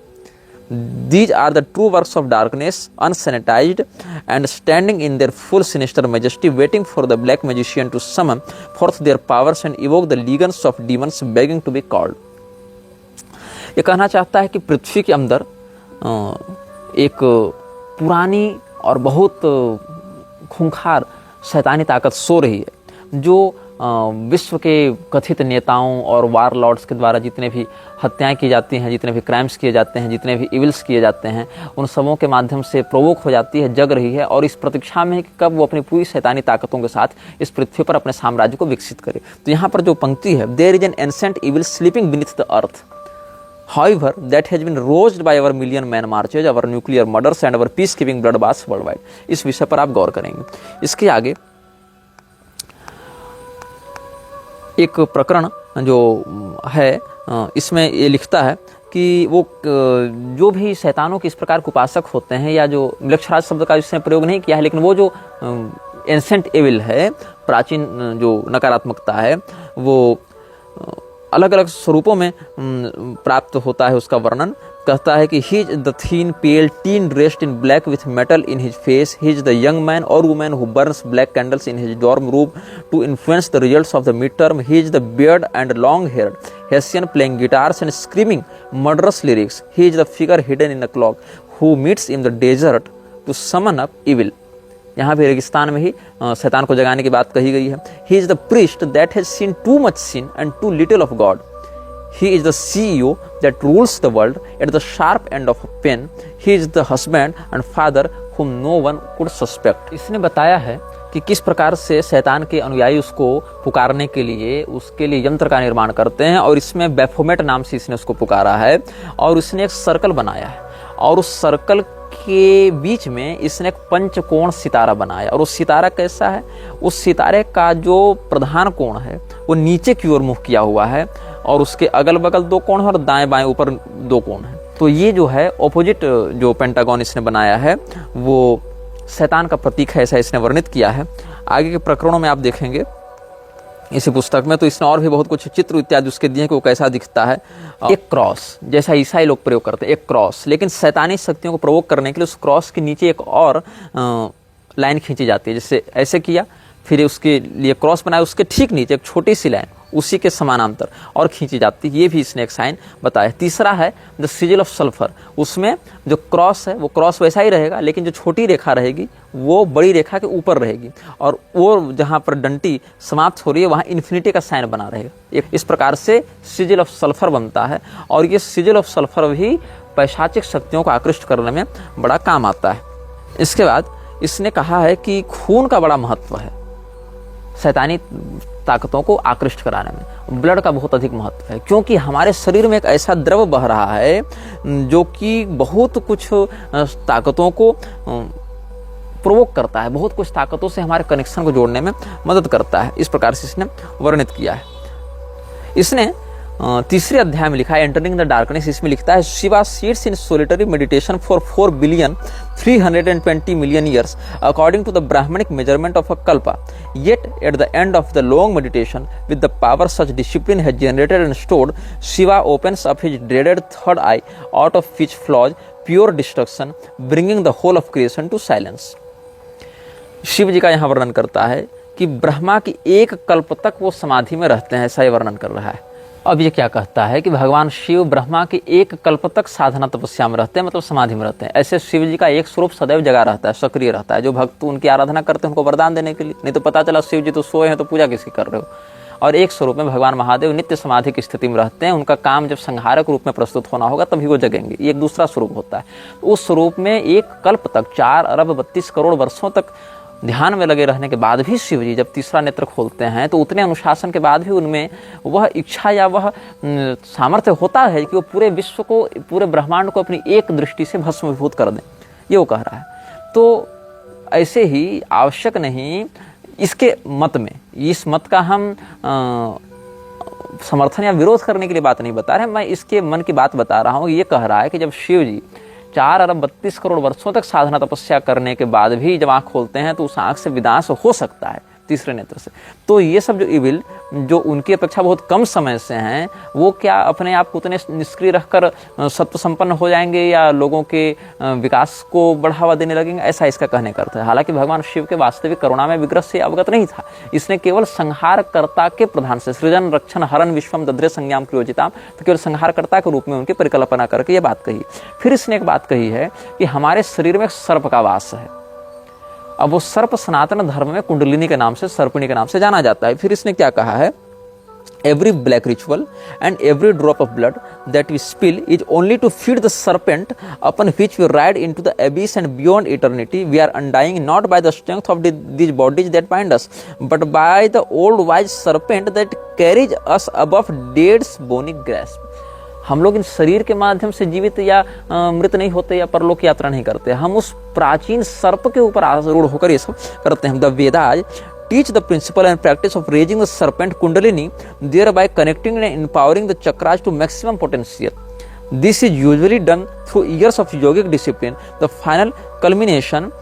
These are the true works of darkness, unsanitized and standing in their full sinister majesty, waiting for the black magician to summon forth their powers and evoke the legions of demons begging to be called. ये कहना चाहता है कि पृथ्वी के अंदर एक पुरानी और बहुत खूंखार शैतानी ताकत सो रही है, जो विश्व के कथित नेताओं और वार लॉर्ड्स के द्वारा जितने भी हत्याएं की जाती हैं, जितने भी क्राइम्स किए जाते हैं, जितने भी इविल्स किए जाते हैं, उन सबों के माध्यम से प्रोवोक हो जाती है, जग रही है, और इस प्रतीक्षा में कि कब वो अपनी पूरी शैतानी ताकतों के साथ इस पृथ्वी पर अपने साम्राज्य को विकसित करे। तो यहाँ पर जो पंक्ति है, there is an ancient evil sleeping beneath the earth, However, that has been roused by our million man marches, our nuclear murders and our peacekeeping bloodbaths worldwide. इस विषय पर आप गौर करेंगे। इसके आगे एक प्रकरण जो है इसमें ये लिखता है कि वो जो भी शैतानों के इस प्रकार के उपासक होते हैं, या जो मिलक्षराज शब्द का इसने प्रयोग नहीं किया है, लेकिन वो जो एंसेंट एविल है, प्राचीन जो नकारात्मकता है, वो अलग अलग स्वरूपों में प्राप्त होता है। उसका वर्णन कहता है कि he is the thin pale teen dressed in black with metal in his face, he is the young man or woman who burns black candles in his dorm room to influence the results of the mid term, he is the beard and long haired Hessian playing guitars and screaming murderous lyrics, he is the figure hidden in a cloak who meets in the desert to summon up evil. यहाँ भी रेगिस्तान में ही शैतान को जगाने की बात कही गई है। He is the priest that has seen too much sin and too little of God, he is the CEO that rules the world at the sharp end of a pen, he is the husband and father whom no one could suspect। इसने बताया है कि किस प्रकार से शैतान के अनुयायी उसको पुकारने के लिए उसके लिए यंत्र का निर्माण करते हैं, और इसमें बैफोमेट नाम से इसने उसको पुकारा है, और उसने एक सर्कल बनाया है, और उस सर्कल के बीच में इसने एक पंचकोण सितारा बनाया। और उस सितारा कैसा है, उस सितारे का जो प्रधान कोण है वो नीचे की ओर मुख किया हुआ है, और उसके अगल बगल दो कोण है और दाएं बाएं ऊपर दो कोण है। तो ये जो है ऑपोजिट जो पेंटागन इसने बनाया है वो शैतान का प्रतीक है, ऐसा इसने वर्णित किया है। आगे के प्रकरणों में आप देखेंगे इसी पुस्तक में, तो इसने और भी बहुत कुछ चित्र इत्यादि उसके दिए कि वो कैसा दिखता है। एक क्रॉस जैसा ईसाई लोग प्रयोग करते हैं, एक क्रॉस, लेकिन शैतानी शक्तियों को प्रवोक करने के लिए उस क्रॉस के नीचे एक और लाइन खींची जाती है। जैसे ऐसे किया, फिर उसके लिए क्रॉस बनाया, उसके ठीक नीचे एक छोटी सी लाइन उसी के समानांतर और खींची जाती है। ये भी इसने एक साइन बताया। तीसरा है द सिजिल ऑफ सल्फर, उसमें जो क्रॉस है वो क्रॉस वैसा ही रहेगा, लेकिन जो छोटी रेखा रहेगी वो बड़ी रेखा के ऊपर रहेगी, और वो जहाँ पर डंटी समाप्त हो रही है वहाँ इन्फिनिटी का साइन बना रहेगा। इस प्रकार से सिजिल ऑफ सल्फर बनता है, और ये सिजिल ऑफ सल्फर भी पैशाचिक शक्तियों को आकृष्ट करने में बड़ा काम आता है। इसके बाद इसने कहा है कि खून का बड़ा महत्व है शैतानी ताकतों को आकृष्ट कराने में। ब्लड का बहुत अधिक महत्व है, क्योंकि हमारे शरीर में एक ऐसा द्रव बह रहा है जो कि बहुत कुछ ताकतों को प्रोवोक करता है, बहुत कुछ ताकतों से हमारे कनेक्शन को जोड़ने में मदद करता है। इस प्रकार से इसने वर्णित किया है। इसने तीसरे अध्याय में लिखा है एंटरिंग द डार्कनेस, इसमें लिखता है Shiva seats in solitary meditation for 4,320,000,000 years according to the Brahmanic measurement of a kalpa, yet at the end of the long meditation with the power such discipline has generated and stored, Shiva opens up his dreaded third eye out of which flows pure destruction, bringing the whole of creation to silence। Shiv ji का यहाँ वर्णन करता है कि ब्रह्मा की एक कल्प तक वो समाधि में रहते हैं, ऐसा ही वर्णन कर रहा है। अब ये क्या कहता है कि भगवान शिव ब्रह्मा के एक कल्प तक साधना तपस्या में रहते हैं, मतलब समाधि में रहते हैं। ऐसे शिव जी का एक स्वरूप सदैव जगा रहता है, सक्रिय रहता है। जो भक्त उनकी आराधना करते हैं उनको वरदान देने के लिए, नहीं तो पता चला शिव जी तो सोए हैं तो पूजा किसकी कर रहे हो। और एक स्वरूप में भगवान महादेव नित्य समाधि की स्थिति में रहते हैं। उनका काम जब संहारक रूप में प्रस्तुत होना होगा तभी वो जगेंगे, ये एक दूसरा स्वरूप होता है। उस स्वरूप में एक कल्प तक 4,32,00,000,000 वर्षों तक ध्यान में लगे रहने के बाद भी शिव जी जब तीसरा नेत्र खोलते हैं तो उतने अनुशासन के बाद भी उनमें वह इच्छा या वह सामर्थ्य होता है कि वो पूरे विश्व को, पूरे ब्रह्मांड को अपनी एक दृष्टि से भस्मीभूत कर दें, ये वो कह रहा है। तो ऐसे ही आवश्यक नहीं, इसके मत में, इस मत का हम समर्थन या विरोध करने के लिए बात नहीं बता रहे, मैं इसके मन की बात बता रहा हूँ। ये कह रहा है कि जब शिव जी 4,32,00,000,000 वर्षों तक साधना तपस्या करने के बाद भी जब आँख खोलते हैं तो उस आँख से विनाश हो सकता है तीसरे नेत्र से। तो ये सब जो इविल जो उनकी अपेक्षा बहुत कम समय से हैं, वो क्या अपने आप को उतने निष्क्रिय रखकर सत्व संपन्न हो जाएंगे या लोगों के विकास को बढ़ावा देने लगेंगे, ऐसा इसका कहने का अर्थ है। हालांकि भगवान शिव के वास्तविक करुणा में विग्रह से अवगत नहीं था, इसने केवल संहारकर्ता के प्रधान से सृजन रक्षण हरण विश्वम दद्रे संज्ञाम क्रियोजिताम, तो केवल संहारकर्ता के रूप में उनकी परिकल्पना करके ये बात कही। फिर इसने एक बात कही है कि हमारे शरीर में सर्प का वास है। अब वो सर्प सनातन धर्म में कुंडलिनी के नाम से, सर्पिणी के नाम से जाना जाता है। फिर इसने क्या कहा है, every black ritual and every drop of blood that we spill is only to feed the serpent upon which we ride into the abyss and beyond eternity. We are undying not by the strength of these bodies that bind us, but by the old wise serpent that carries us above death's bony grasp. हम लोग इन शरीर के माध्यम से जीवित या मृत नहीं होते या परलोक यात्रा नहीं करते, हम उस प्राचीन सर्प के ऊपर आरूढ़ होकर ये सब करते हैं। The Vedas teach the principle and practice of raising the serpent kundalini, thereby connecting and empowering the chakras to maximum potential. This is usually done through years of yogic discipline, the final culmination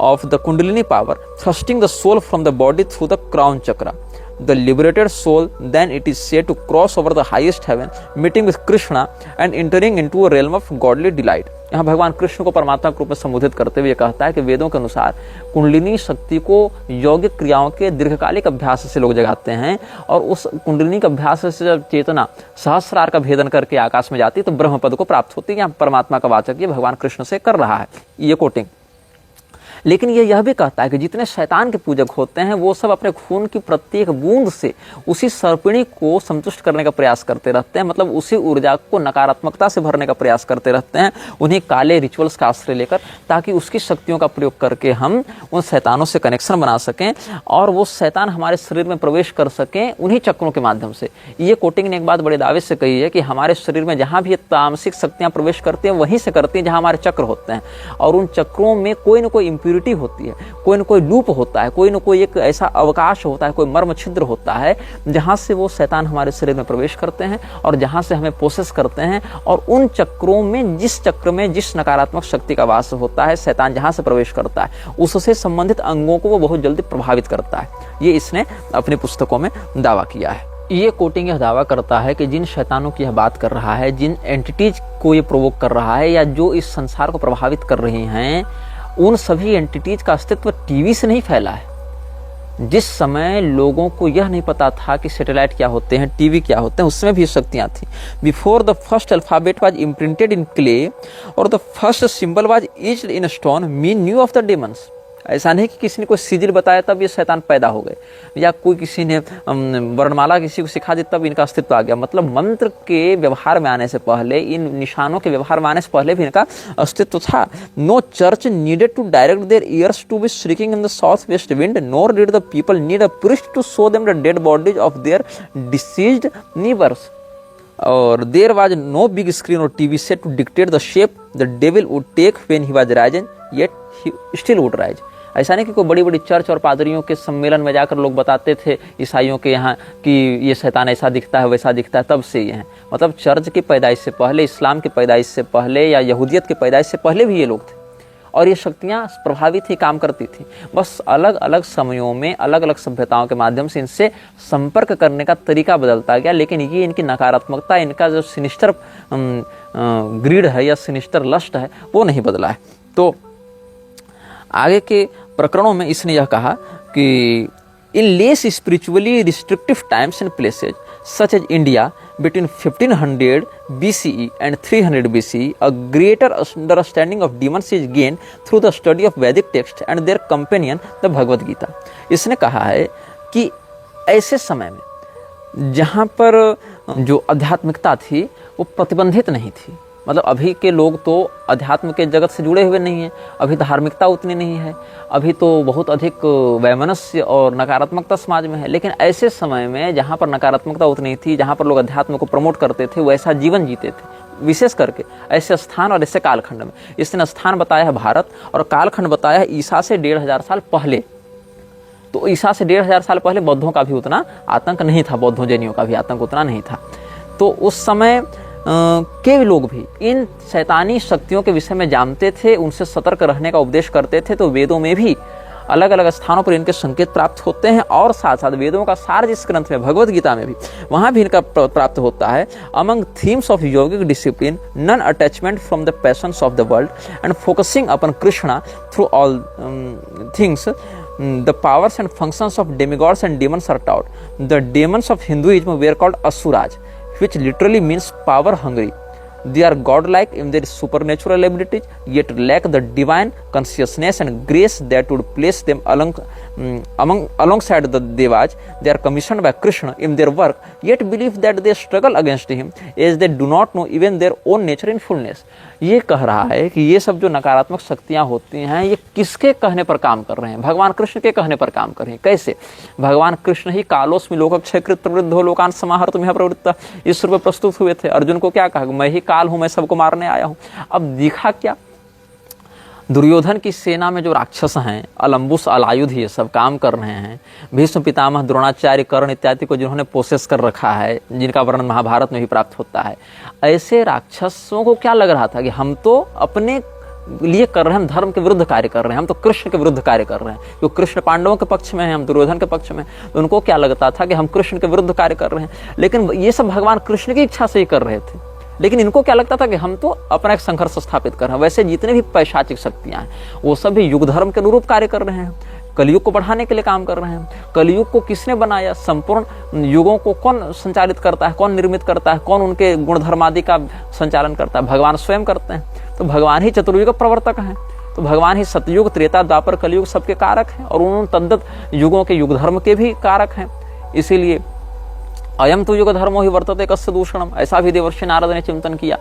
of the kundalini power, thrusting the soul from the body through the crown chakra. The liberated soul then, it is said, to cross over the highest heaven, meeting with Krishna and entering into a realm of godly delight. यहाँ भगवान कृष्ण को परमात्मा के रूप में संबोधित करते हुए कहता है कि वेदों के अनुसार कुंडलिनी शक्ति को यौगिक क्रियाओं के दीर्घकालिक अभ्यास से लोग जगाते हैं, और उस कुंडलिनी के अभ्यास से जब चेतना सहस्रार का भेदन करके आकाश में जाती है तो ब्रह्म पद को प्राप्त होती है। यहाँ परमात्मा का वाचक ये भगवान कृष्ण से कर रहा है ये कोटिंग। लेकिन ये यह भी कहता है कि जितने शैतान के पूजक होते हैं वो सब अपने खून की प्रत्येक बूंद से उसी सर्पिणी को संतुष्ट करने का प्रयास करते रहते हैं, मतलब उसी ऊर्जा को नकारात्मकता से भरने का प्रयास करते रहते हैं, उन्हीं काले रिचुअल्स का आश्रय लेकर, ताकि उसकी शक्तियों का प्रयोग करके हम उन शैतानों से कनेक्शन बना सकें और वो शैतान हमारे शरीर में प्रवेश कर सकें उन्हीं चक्रों के माध्यम से। ये कोटिंग ने एक बात बड़े दावे से कही है कि हमारे शरीर में जहाँ भी तामसिक शक्तियाँ प्रवेश करती हैं वहीं से करती हैं जहाँ हमारे चक्र होते हैं, और उन चक्रों में कोई न कोई इम्प्यूरिटी होती है, कोई न कोई लूप होता है, कोई न कोई एक ऐसा अवकाश होता है, कोई मर्म छिद्र होता है जहां से वो शैतान हमारे शरीर में प्रवेश करते हैं और जहां से हमें पोसेस करते हैं। और उन चक्रों में, जिस चक्र में जिस नकारात्मक शक्ति का वास होता है, शैतान जहां से प्रवेश करता है उससे संबंधित अंगों को वो बहुत जल्दी प्रभावित करता है। ये इसने अपनी पुस्तकों में दावा किया है। ये कोटिंग यह दावा करता है कि जिन शैतानों की यह बात कर रहा है, जिन एंटिटीज को ये प्रोवोक कर रहा है या जो इस संसार को प्रभावित कर रही हैं, उन सभी एंटिटीज का अस्तित्व टीवी से नहीं फैला है। जिस समय लोगों को यह नहीं पता था कि सैटेलाइट क्या होते हैं, टीवी क्या होते हैं, उस समय भी शक्तियां थी। Before the first alphabet was imprinted in clay और the first symbol was etched in stone, men knew of the demons. ऐसा नहीं कि किसी ने कोई सिजिल बताया तब ये शैतान पैदा हो गए, या कोई किसी ने वर्णमाला किसी को सिखा दी तब इनका अस्तित्व आ गया। मतलब मंत्र के व्यवहार में आने से पहले, इन निशानों के व्यवहार में आने से पहले भी इनका अस्तित्व था। No church needed to direct their ears to be shrieking in the south west wind, nor did the people need a priest to show them the dead bodies of their deceased neighbours, और there was no big screen or TV set to dictate the shape the devil would take when he was rising, yet he still would rise. ऐसा नहीं कि कोई बड़ी बड़ी church और पादरियों के सम्मेलन में जाकर लोग बताते थे ईसाइयों के यहाँ कि ये शैतान ऐसा दिखता है वैसा दिखता है, तब से ये हैं। मतलब चर्च की पैदाइश से पहले, इस्लाम की पैदाइश से पहले या यहूदियत की पैदाइश से पहले भी ये लोग थे, और ये शक्तियाँ प्रभावी थी, काम करती थी। बस अलग अलग समयों में अलग अलग सभ्यताओं के माध्यम से इनसे संपर्क करने का तरीका बदलता गया, लेकिन ये इनकी नकारात्मकता, इनका जो सिनिस्टर ग्रीड है या सिनिस्टर लस्ट है वो नहीं बदला है। तो आगे के प्रकरणों में इसने यह कहा कि in less spiritually restrictive times and places such as India between 1500 BCE and 300 BCE, a greater understanding of demons is gained through the study of Vedic texts and their companion, the Bhagavad Gita. इसने कहा है कि ऐसे समय में जहाँ पर जो आध्यात्मिकता थी वो प्रतिबंधित नहीं थी, मतलब अभी के लोग तो अध्यात्म के जगत से जुड़े हुए नहीं हैं, अभी धार्मिकता उतनी नहीं है, अभी तो बहुत अधिक वैमनस्य और नकारात्मकता समाज में है। लेकिन ऐसे समय में जहाँ पर नकारात्मकता उतनी थी, जहाँ पर लोग अध्यात्म को प्रमोट करते थे, वैसा जीवन जीते थे, विशेष करके ऐसे स्थान और ऐसे कालखंड में। इसने स्थान बताया है भारत और कालखंड बताया है ईसा से 1500 साल पहले। तो ईसा से 1500 साल पहले बौद्धों का भी उतना आतंक नहीं था, बौद्धों जैनियों का भी आतंक उतना नहीं था। तो उस समय के लोग भी इन शैतानी शक्तियों के विषय में जानते थे, उनसे सतर्क रहने का उपदेश करते थे। तो वेदों में भी अलग अलग स्थानों पर इनके संकेत प्राप्त होते हैं, और साथ साथ वेदों का सार जिस ग्रंथ में, भगवद गीता में भी, वहाँ भी इनका प्राप्त होता है। Among themes of yogic discipline, non attachment from the passions of the world and focusing upon Krishna through all things, the powers and functions of demigods and demons are taught. The demons of Hinduism were called asuras, which literally means power hungry. They are godlike in their supernatural abilities, yet lack the divine consciousness and grace that would place them alongside the Devas. They are commissioned by Krishna in their work, yet believe that they struggle against him, as they do not know even their own nature in fullness. ये कह रहा है कि ये सब जो नकारात्मक शक्तियां होती हैं, ये किसके कहने पर काम कर रहे हैं? भगवान कृष्ण के कहने पर काम कर रहे हैं। कैसे? भगवान कृष्ण ही कालोस्मि लोकक्षयकृत प्रवृद्धो लोकान समाहर्तुमिह प्रवृत्तः इस रूप में प्रस्तुत हुए थे। अर्जुन को क्या कहा? मैं ही काल हूं, मैं सबको मारने आया हूं। अब दिखा क्या? दुर्योधन की सेना में जो राक्षस हैं, अलम्बुस अलायुध ये सब काम कर रहे हैं, भीष्म पितामह द्रोणाचार्य कर्ण इत्यादि को जिन्होंने पोसेस कर रखा है, जिनका वर्णन महाभारत में भी प्राप्त होता है, ऐसे राक्षसों को क्या लग रहा था कि हम तो अपने लिए कर रहे हैं, हम धर्म के विरुद्ध कार्य कर रहे हैं, हम तो कृष्ण के विरुद्ध कार्य कर रहे हैं, क्योंकि कृष्ण पांडवों के पक्ष में है, हम दुर्योधन के पक्ष में। तो उनको क्या लगता था कि हम कृष्ण के विरुद्ध कार्य कर रहे हैं, लेकिन ये सब भगवान कृष्ण की इच्छा से ही कर रहे थे। लेकिन इनको क्या लगता था कि हम तो अपना एक संघर्ष स्थापित कर रहे हैं। वैसे जितने भी पैशाचिक शक्तियां हैं वो सब भी युग धर्म के अनुरूप कार्य कर रहे हैं, कलयुग को बढ़ाने के लिए काम कर रहे हैं। कलयुग को किसने बनाया? संपूर्ण युगों को कौन संचालित करता है, कौन निर्मित करता है, कौन उनके गुण धर्मादि का संचालन करता है? भगवान स्वयं करते हैं। तो भगवान ही चतुर्युग प्रवर्तक हैं। तो भगवान ही सतयुग, त्रेता, द्वापर, कलयुग सबके कारक हैं और उन तद्दत युगों के युग धर्म के भी कारक हैं। इसीलिए अयम तो युग धर्मो ही वर्तते कस्य दूषणम, ऐसा भी देवर्षि नारद ने चिंतन किया।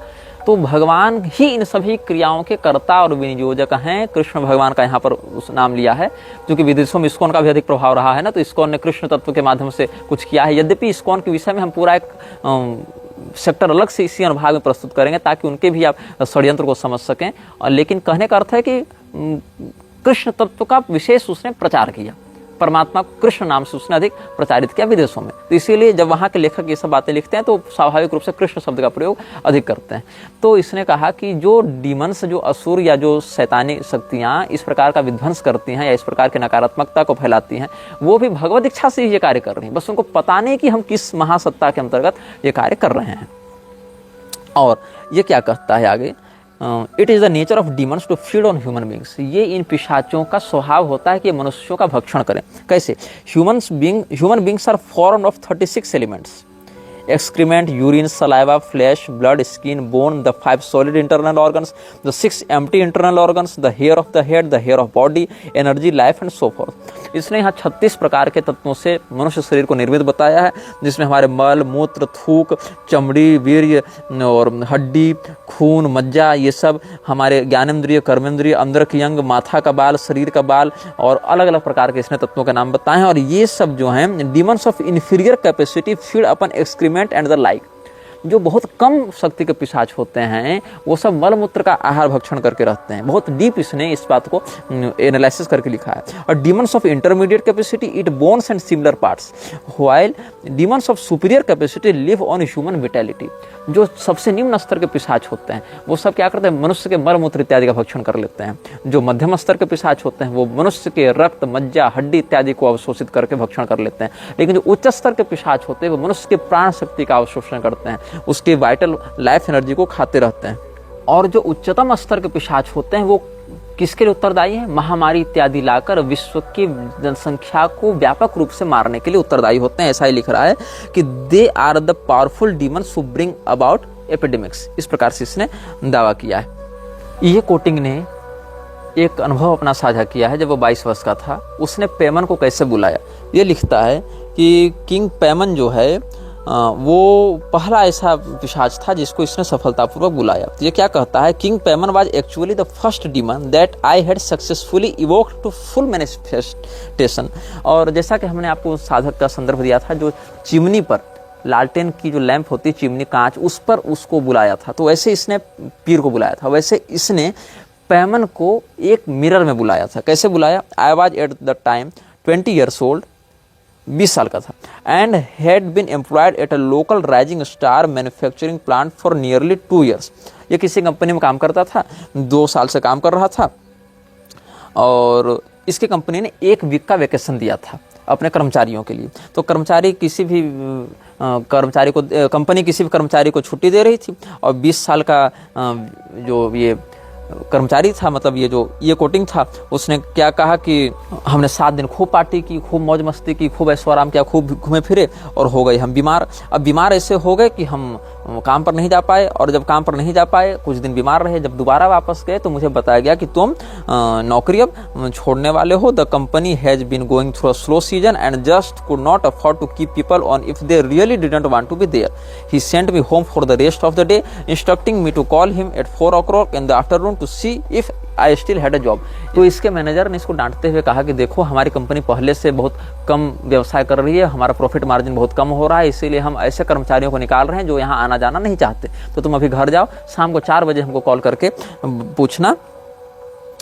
तो भगवान ही इन सभी क्रियाओं के कर्ता और विनियोजक हैं। कृष्ण भगवान का यहाँ पर उस नाम लिया है, क्योंकि विदेशों में इस्कॉन का भी अधिक प्रभाव रहा है ना, तो इस्कॉन ने कृष्ण तत्व के माध्यम से कुछ किया है। यद्यपि इस्कॉन के विषय में हम पूरा एक सेक्टर अलग से इसी अनुभाग में प्रस्तुत करेंगे, ताकि उनके भी आप षड्यंत्र को समझ सकें। लेकिन कहने का अर्थ है कि कृष्ण तत्व का विशेष उसने प्रचार किया, परमात्मा कृष्ण नाम से उसने अधिक प्रचारित किया विदेशों में। तो इसीलिए जब वहाँ के लेखक ये सब बातें लिखते हैं तो स्वाभाविक रूप से कृष्ण शब्द का प्रयोग अधिक करते हैं। तो इसने कहा कि जो डीमंस, जो असुर या जो शैतानी शक्तियाँ इस प्रकार का विध्वंस करती हैं या इस प्रकार की नकारात्मकता को फैलाती हैं, वो भी भगवत इच्छा से ही ये कार्य कर रही हैं। बस उनको पता नहीं कि हम किस महासत्ता के अंतर्गत ये कार्य कर रहे हैं। और ये क्या कहता है आगे? It is the nature of demons to feed on human beings. ये इन पिशाचों का स्वभाव होता है कि मनुष्यों का भक्षण करें। कैसे? Human beings are formed of 36 elements: excrement, urine, saliva, flesh, blood, skin, bone, the 5 solid internal organs, the 6 empty internal organs, the hair of the head, the hair of body, energy, life and so forth। इसने यहाँ 36 प्रकार के तत्वों से मनुष्य शरीर को निर्मित बताया है, जिसमें हमारे मल, मूत्र, थूक, चमड़ी, वीर्य और हड्डी, खून, मज्जा, ये सब हमारे ज्ञानेंद्रिय, कर्मेंद्रिय, अंदर की अंग, माथा का बाल, शरीर का बाल और अलग अलग प्रकार के इसने तत्वों के नाम बताए हैं। और ये सब जो हैं demons of inferior capacity feed upon excrement and the like. जो बहुत कम शक्ति के पिशाच होते हैं वो सब मल मूत्र का आहार भक्षण करके रहते हैं। बहुत डीप इसने इस बात को एनालिसिस करके लिखा है। और demons of intermediate capacity eat bones and similar parts, while demons of superior capacity live on human vitality. जो सबसे निम्न स्तर के पिशाच होते हैं वो सब क्या करते हैं? मनुष्य के मल मूत्र इत्यादि का भक्षण कर लेते हैं। जो मध्यम स्तर के पिशाच होते हैं वो मनुष्य के रक्त, मज्जा, हड्डी इत्यादि को अवशोषित करके भक्षण कर लेते हैं। लेकिन जो उच्च स्तर के पिशाच होते हैं वो मनुष्य के प्राण शक्ति का अवशोषण करते हैं, उसके वाइटल लाइफ एनर्जी को खाते रहते हैं। और जो उच्चतम स्तर के पिशाच होते हैं वो किसके लिए उत्तरदायी है? महामारी इत्यादि लाकर विश्व की जनसंख्या को व्यापक रूप से मारने के लिए उत्तरदायी होते हैं। ऐसा ही लिख रहा है कि they are the powerful demons who bring about epidemics. इस प्रकार से इसने दावा किया है। ये कोटिंग ने एक अनुभव अपना साझा किया है। जब वो 22 वर्ष का था, उसने पेमन को कैसे बुलाया। ये लिखता है कि किंग पेमन जो है वो पहला ऐसा पिशाच था जिसको इसने सफलतापूर्वक बुलाया। तो ये क्या कहता है? King Paimon was actually the first demon that I had successfully evoked to full manifestation. और जैसा कि हमने आपको साधक का संदर्भ दिया था, जो चिमनी पर लालटेन की जो लैंप होती है, चिमनी कांच, उस पर उसको बुलाया था, तो वैसे इसने पीर को बुलाया था। वैसे इसने पेमन को एक मिरर में बुलाया था। कैसे बुलाया? I was at the time 20 years old, 20 साल का था, and had been employed at a local rising star manufacturing plant for nearly 2 years। ये किसी कंपनी में काम करता था, 2 साल से काम कर रहा था, और इसकी कंपनी ने 1 वीक का वेकेशन दिया था अपने कर्मचारियों के लिए। तो कर्मचारी किसी भी कर्मचारी को, कंपनी किसी भी कर्मचारी को छुट्टी दे रही थी, और 20 साल का जो ये कर्मचारी था, मतलब ये कोटिंग था, उसने क्या कहा कि हमने 7 दिन खूब पार्टी की, खूब मौज मस्ती की, खूब ऐशो आराम किया, खूब घूमे फिरे और हो गए हम बीमार। अब बीमार ऐसे हो गए कि हम काम पर नहीं जा पाए, और जब काम पर नहीं जा पाए कुछ दिन बीमार रहे, जब दोबारा वापस गए तो मुझे बताया गया कि तुम नौकरी अब छोड़ने वाले हो। The company has been going through a slow season and just could not afford to keep people on if they really didn't want to be there. He sent me home for the rest of the day, instructing me to call him at 4 o'clock in the afternoon to see if I still had a job. तो इसके manager ने इसको डांटते हुए कहा कि देखो, हमारी कंपनी पहले से बहुत कम व्यवसाय कर रही है, हमारा प्रॉफिट मार्जिन बहुत कम हो रहा है, इसीलिए हम ऐसे कर्मचारियों को निकाल रहे हैं जो यहाँ आना जाना नहीं चाहते। तो तुम अभी घर जाओ, शाम को 4 बजे हमको कॉल करके पूछना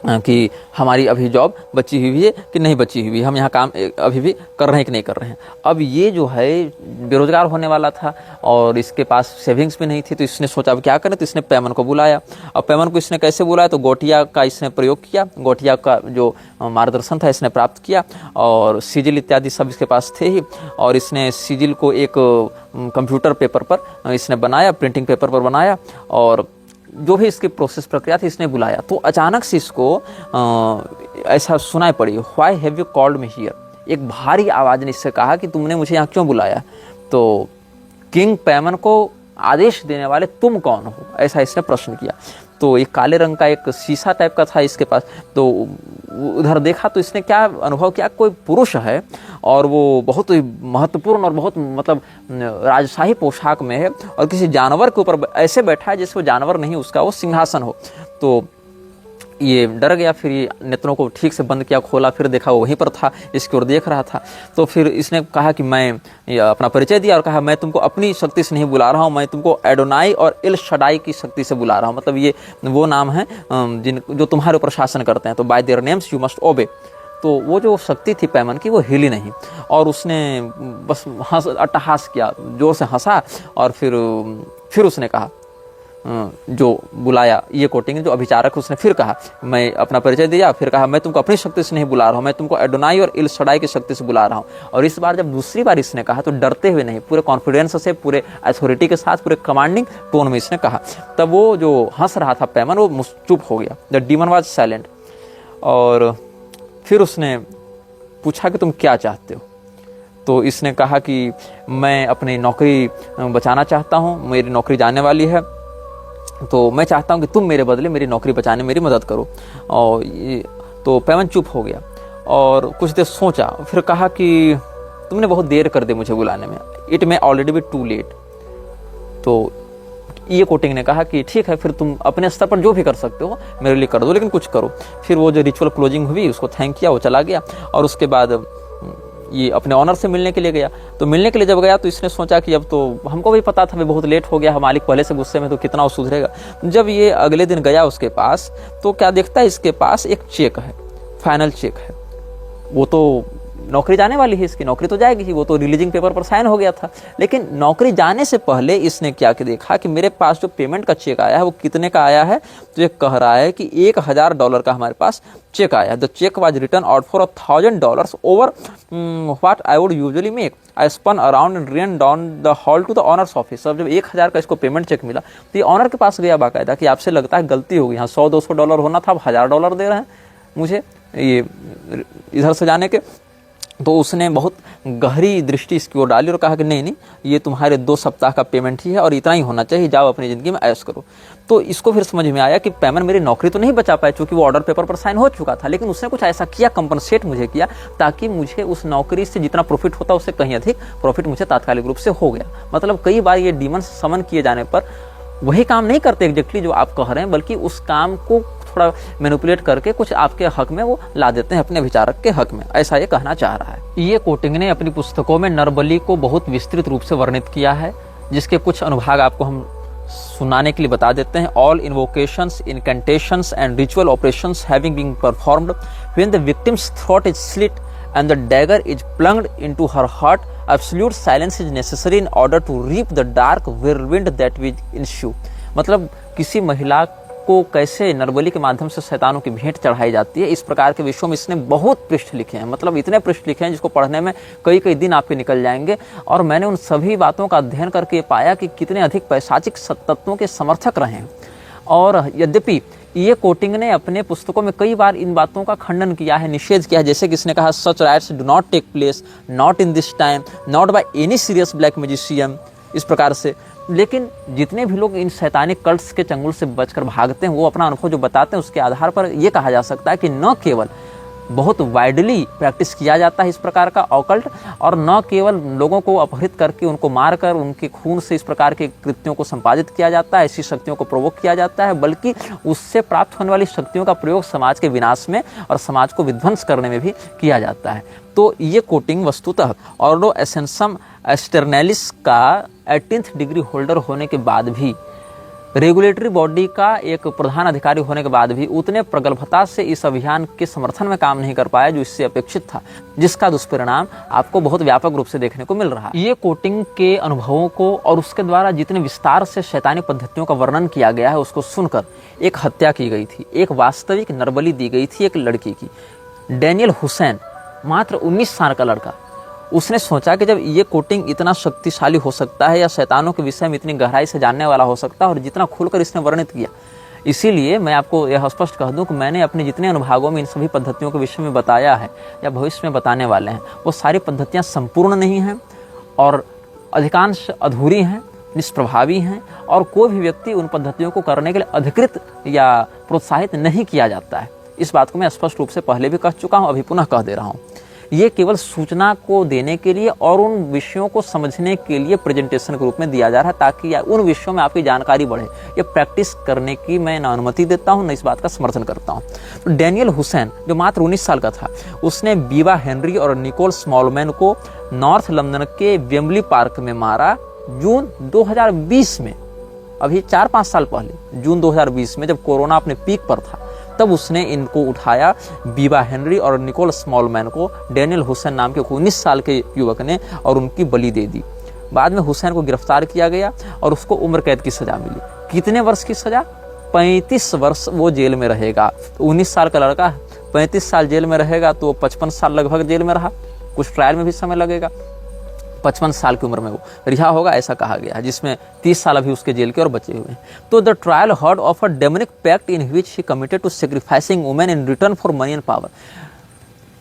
कि हमारी अभी जॉब बची हुई है कि नहीं बची हुई है, हम यहाँ काम अभी भी कर रहे हैं कि नहीं कर रहे हैं। अब ये जो है बेरोजगार होने वाला था और इसके पास सेविंग्स भी नहीं थी, तो इसने सोचा अब क्या करें, तो इसने पेमन को बुलाया। अब पेमन को इसने कैसे बुलाया, तो गोटिया का इसने प्रयोग किया, गोटिया का जो मार्गदर्शन था इसने प्राप्त किया, और सिजिल इत्यादि सब इसके पास थे ही, और इसने सिजिल को एक कंप्यूटर पेपर पर इसने बनाया, प्रिंटिंग पेपर पर बनाया, और जो भी इसकी प्रोसेस प्रक्रिया थी इसने बुलाया। तो अचानक से इसको ऐसा सुनाई पड़ी, why have you called me here. एक भारी आवाज़ ने इससे कहा कि तुमने मुझे यहाँ क्यों बुलाया। तो किंग पेमन को आदेश देने वाले तुम कौन हो, ऐसा इसने प्रश्न किया। तो एक काले रंग का एक शीशा टाइप का था इसके पास, तो उधर देखा तो इसने क्या अनुभव किया, कोई पुरुष है और वो बहुत ही महत्वपूर्ण और बहुत मतलब राजशाही पोशाक में है, और किसी जानवर के ऊपर ऐसे बैठा है जैसे वो जानवर नहीं, उसका वो सिंहासन हो। तो ये डर गया, फिर ये नेत्रों को ठीक से बंद किया, खोला, फिर देखा वो वहीं पर था, इसकी ओर देख रहा था। तो फिर इसने कहा कि मैं अपना परिचय दिया और कहा मैं तुमको अपनी शक्ति से नहीं बुला रहा हूँ, मैं तुमको एडोनाई और एल शडाई की शक्ति से बुला रहा हूँ। मतलब ये वो नाम है जो तुम्हारे ऊपर शासन करते हैं, तो bye their names you must ओबे। तो वो जो शक्ति थी पेमन की वो हिली नहीं, और उसने बस अट्टहास किया, जोर से हंसा, और फिर उसने कहा जो बुलाया ये कोटिंग जो अभिचारक, उसने फिर कहा, मैं अपना परिचय दिया, फिर कहा मैं तुमको अपनी शक्ति से नहीं बुला रहा हूँ, मैं तुमको एडोनाई और इल शडाई की शक्ति से बुला रहा हूँ। और इस बार जब दूसरी बार इसने कहा तो डरते हुए नहीं, पूरे कॉन्फिडेंस से, पूरे अथॉरिटी के साथ, पूरे कमांडिंग टोन में इसने कहा। तब वो जो हंस रहा था पेमन वो चुप हो गया, द डीमन वाज साइलेंट। और फिर उसने पूछा कि तुम क्या चाहते हो। तो इसने कहा कि मैं अपनी नौकरी बचाना चाहता हूँ, मेरी नौकरी जाने वाली है, तो मैं चाहता हूँ कि तुम मेरे बदले मेरी नौकरी बचाने में मेरी मदद करो। और तो पेमन चुप हो गया और कुछ देर सोचा, फिर कहा कि तुमने बहुत देर कर दी मुझे बुलाने में, it may already be too late. तो ये कोटिंग ने कहा कि ठीक है, फिर तुम अपने स्तर पर जो भी कर सकते हो मेरे लिए कर दो, लेकिन कुछ करो। फिर वो जो रिचुअल क्लोजिंग हुई उसको थैंक किया, वो चला गया, और उसके बाद ये अपने ऑनर से मिलने के लिए गया। तो मिलने के लिए जब गया तो इसने सोचा कि अब तो हमको भी पता था, बहुत लेट हो गया, मालिक पहले से गुस्से में, तो कितना वो सुधरेगा। जब ये अगले दिन गया उसके पास तो क्या देखता है, इसके पास एक चेक है, फाइनल चेक है। वो तो नौकरी जाने वाली है, इसकी नौकरी तो जाएगी ही, वो तो रिलीजिंग पेपर पर साइन हो गया था। लेकिन नौकरी जाने से पहले इसने क्या कि देखा कि मेरे पास जो पेमेंट का चेक आया है वो कितने का आया है। तो ये कह रहा है कि $1000 का हमारे पास चेक आया। The cheque was return out for $1000 over what I would usually make. I spun around and run down the hall to the owner's office. अब जब 1000 का इसको पेमेंट चेक मिला तो ये ऑनर के पास गया बाकायदा कि आपसे लगता है गलती हो गई, यहाँ $100-200 होना था, अब $1000 दे रहे हैं मुझे ये इधर से जाने के। तो उसने बहुत गहरी दृष्टि इसकी ओर डाली और कहा कि नहीं, ये तुम्हारे 2 सप्ताह का पेमेंट ही है और इतना ही होना चाहिए, जाओ अपनी ज़िंदगी में ऐश करो। तो इसको फिर समझ में आया कि पेमन मेरी नौकरी तो नहीं बचा पाए, चूंकि वो ऑर्डर पेपर पर साइन हो चुका था, लेकिन उसने कुछ ऐसा किया, कंपनसेट मुझे किया, ताकि मुझे उस नौकरी से जितना प्रॉफिट होता उससे कहीं अधिक प्रॉफिट मुझे तात्कालिक रूप से हो गया। मतलब कई बार ये डीमंस समन किए जाने पर वही काम नहीं करते एग्जैक्टली जो आप कह रहे हैं, बल्कि उस काम को थोड़ा मैनिपुलेट करके कुछ आपके हक में वो ला देते हैं, अपने विचारक के हक में, ऐसा ये कहना चाह रहा है। ये कोटिंग ने अपनी पुस्तकों में नरबली को बहुत विस्तृत रूप से वर्णित किया है, जिसके कुछ अनुभाग आपको हम सुनाने के लिए बता देते हैं। All invocations, incantations and ritual operations having been performed when the victim's throat is slit and the dagger is plunged into her heart, absolute silence is necessary in order to reap the dark whirlwind that will ensue। मतलब किसी महिला को कैसे नरबली के माध्यम से शैतानों की भेंट चढ़ाई जाती है, इस प्रकार के विषयों में इसने बहुत पृष्ठ लिखे हैं। मतलब इतने पृष्ठ लिखे हैं जिसको पढ़ने में कई दिन आपके निकल जाएंगे। और मैंने उन सभी बातों का अध्ययन करके पाया कि कितने अधिक पैशाचिक तत्वों के समर्थक रहे हैं। और यद्यपि ये कोटिंग ने अपने पुस्तकों में कई बार इन बातों का खंडन किया है, निषेध किया है, जैसे कि इसने कहा such rites do not take place, not in this time, not by any serious black magician, इस प्रकार से। लेकिन जितने भी लोग इन शैतानी कल्ट्स के चंगुल से बचकर भागते हैं, वो अपना अनुभव जो बताते हैं उसके आधार पर ये कहा जा सकता है कि न केवल बहुत वाइडली प्रैक्टिस किया जाता है इस प्रकार का ऑकल्ट, और न केवल लोगों को अपहरित करके उनको मारकर उनके खून से इस प्रकार के कृत्यों को संपादित किया जाता है, ऐसी शक्तियों को प्रोवोक किया जाता है, बल्कि उससे प्राप्त होने वाली शक्तियों का प्रयोग समाज के विनाश में और समाज को विध्वंस करने में भी किया जाता है। तो ये कोटिंग वस्तुतः ऑर्डो एसेंसम एस्टर्नैलिस का 18th डिग्री होल्डर होने के बाद भी, रेगुलेटरी बॉडी का एक प्रधान अधिकारी होने के बाद भी उतने प्रगल्भता से इस अभियान के समर्थन में काम नहीं कर पाया जो इससे अपेक्षित था, जिसका दुष्परिणाम आपको बहुत व्यापक रूप से देखने को मिल रहा है। ये कोटिंग के अनुभवों को और उसके द्वारा जितने विस्तार से शैतानी पद्धतियों का वर्णन किया गया है उसको सुनकर एक हत्या की गई थी, एक वास्तविक नरबली दी गई थी एक लड़की की। डैनियल हुसैन मात्र 19 साल का लड़का, उसने सोचा कि जब ये कोटिंग इतना शक्तिशाली हो सकता है या शैतानों के विषय में इतनी गहराई से जानने वाला हो सकता है, और जितना खुलकर इसने वर्णित किया, इसीलिए मैं आपको यह स्पष्ट कह दूं कि मैंने अपने जितने अनुभागों में इन सभी पद्धतियों के विषय में बताया है या भविष्य में बताने वाले हैं, वो सारी पद्धतियाँ संपूर्ण नहीं हैं और अधिकांश अधूरी हैं, निष्प्रभावी हैं, और कोई भी व्यक्ति उन पद्धतियों को करने के लिए अधिकृत या प्रोत्साहित नहीं किया जाता है। इस बात को मैं स्पष्ट रूप से पहले भी कह चुका हूँ, अभी पुनः कह दे रहा हूँ। ये केवल सूचना को देने के लिए और उन विषयों को समझने के लिए प्रेजेंटेशन के रूप में दिया जा रहा है, ताकि उन विषयों में आपकी जानकारी बढ़े। ये प्रैक्टिस करने की मैं न अनुमति देता हूँ, न इस बात का समर्थन करता हूँ। तो डैनियल हुसैन जो मात्र 19 साल का था, उसने बीवा हेनरी और निकोल स्मॉलमैन को नॉर्थ लंदन के वेम्बली पार्क में मारा जून 2020 में। अभी 4-5 साल पहले जून 2020 में, जब कोरोना अपने पीक पर था, तब उसने इनको उठाया, बीवा हेनरी और निकोल स्मॉलमैन को डैनियल हुसैन नाम के 19 साल के युवक ने, और उनकी बलि दे दी। बाद में हुसैन को गिरफ्तार किया गया और उसको उम्र कैद की सजा मिली। कितने वर्ष की सजा? 35 वर्ष वो जेल में रहेगा। तो 19 साल का लड़का 35 साल जेल में रहेगा, तो 55 साल लगभग जेल में रहा। कुछ ट्रायल में भी समय लगेगा। 55 साल की उम्र में वो रिहा होगा, ऐसा कहा गया है, जिसमें 30 साल अभी उसके जेल के और बचे हुए हैं। तो the trial heard of a demonic pact in which he committed to sacrificing women in return for money and power.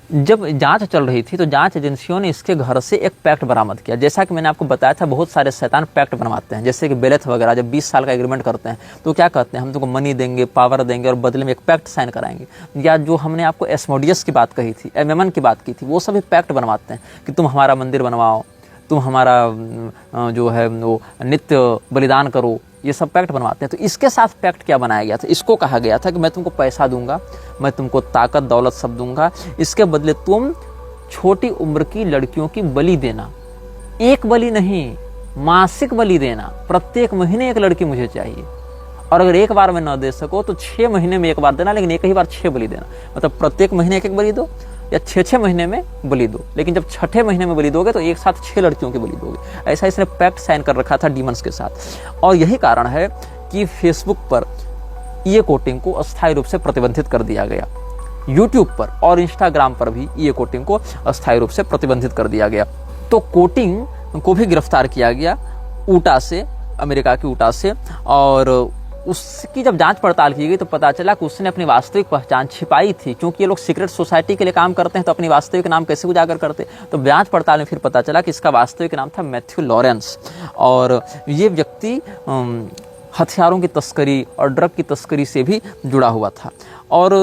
जब जांच चल रही थी तो जांच एजेंसियों ने इसके घर से एक पैक्ट बरामद किया। जैसा कि मैंने आपको बताया था, बहुत सारे शैतान पैक्ट बनवाते हैं, जैसे कि बेलेथ वगैरह जब 20 साल का एग्रीमेंट करते हैं तो क्या कहते हैं, हम तुमको मनी देंगे, पावर देंगे और बदले में एक पैक्ट साइन कराएंगे। या जो हमने आपको एस्मोडियस की बात कही थी, एमेमन की बात की थी, वो सभी पैक्ट बनवाते हैं कि तुम हमारा मंदिर बनवाओ, तुम हमारा जो है वो नित्य बलिदान करो, ये सब पैक्ट बनवाते हैं। तो इसके साथ पैक्ट क्या बनाया गया था? इसको कहा गया था कि मैं तुमको पैसा दूंगा, मैं तुमको ताकत दौलत सब दूंगा, इसके बदले तुम छोटी उम्र की लड़कियों की बलि देना। एक बलि नहीं, मासिक बलि देना। प्रत्येक महीने एक लड़की मुझे चाहिए, और अगर एक बार में न दे सको तो 6 महीने में एक बार देना, लेकिन एक ही बार 6 बलि देना। मतलब प्रत्येक महीने एक बलि दो या 6 महीने में बलि दो, लेकिन जब 6ठे महीने में बलि दोगे तो एक साथ 6 लड़कियों की बलि दोगे। ऐसा इसने पैक्ट साइन कर रखा था डीमंस के साथ। और यही कारण है कि फेसबुक पर ये कोटिंग को अस्थायी रूप से प्रतिबंधित कर दिया गया। यूट्यूब पर और इंस्टाग्राम पर भी ये कोटिंग को अस्थायी रूप से प्रतिबंधित कर दिया गया। तो कोटिंग को भी गिरफ्तार किया गया ऊटा से, अमेरिका की ऊटा से, और उसकी जब जांच पड़ताल की गई तो पता चला कि उसने अपनी वास्तविक पहचान छिपाई थी। क्योंकि ये लोग सीक्रेट सोसाइटी के लिए काम करते हैं तो अपनी वास्तविक नाम कैसे उजागर करते। तो जांच पड़ताल में फिर पता चला कि इसका वास्तविक नाम था मैथ्यू लॉरेंस, और ये व्यक्ति हथियारों की तस्करी और ड्रग की तस्करी से भी जुड़ा हुआ था। और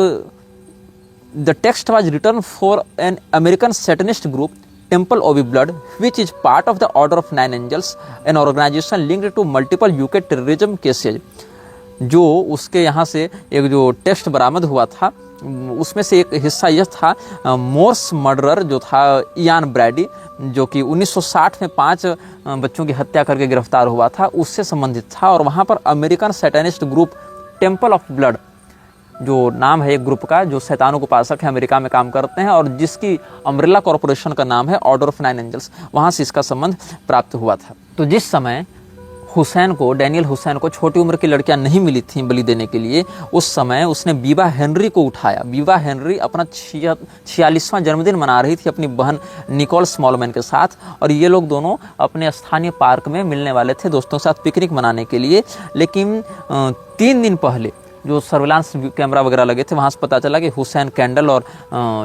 the text was written for an American Satanist group Temple of Blood which is part of the Order of 9 Angels, an organisation linked to multiple UK terrorism cases. जो उसके यहाँ से एक जो टेस्ट बरामद हुआ था उसमें से एक हिस्सा यह था मोर्स मर्डरर जो था इयान ब्रैडी, जो कि 1960 में 5 बच्चों की हत्या करके गिरफ्तार हुआ था, उससे संबंधित था। और वहाँ पर American Satanist group Temple of Blood जो नाम है एक ग्रुप का, जो शैतानों को उपासक है, अमेरिका में काम करते हैं, और जिसकी अम्ब्रेला कॉरपोरेशन का नाम है ऑर्डर ऑफ 9 एंजल्स, वहाँ से इसका संबंध प्राप्त हुआ था। तो जिस समय हुसैन को, डैनियल हुसैन को छोटी उम्र की लड़कियां नहीं मिली थीं बलि देने के लिए, उस समय उसने बीवा हेनरी को उठाया। बीवा हेनरी अपना 46वां जन्मदिन मना रही थी अपनी बहन निकोल स्मॉलमैन के साथ, और ये लोग दोनों अपने स्थानीय पार्क में मिलने वाले थे दोस्तों के साथ पिकनिक मनाने के लिए। लेकिन 3 दिन पहले जो सर्विलांस कैमरा वगैरह लगे थे वहाँ से पता चला कि हुसैन कैंडल और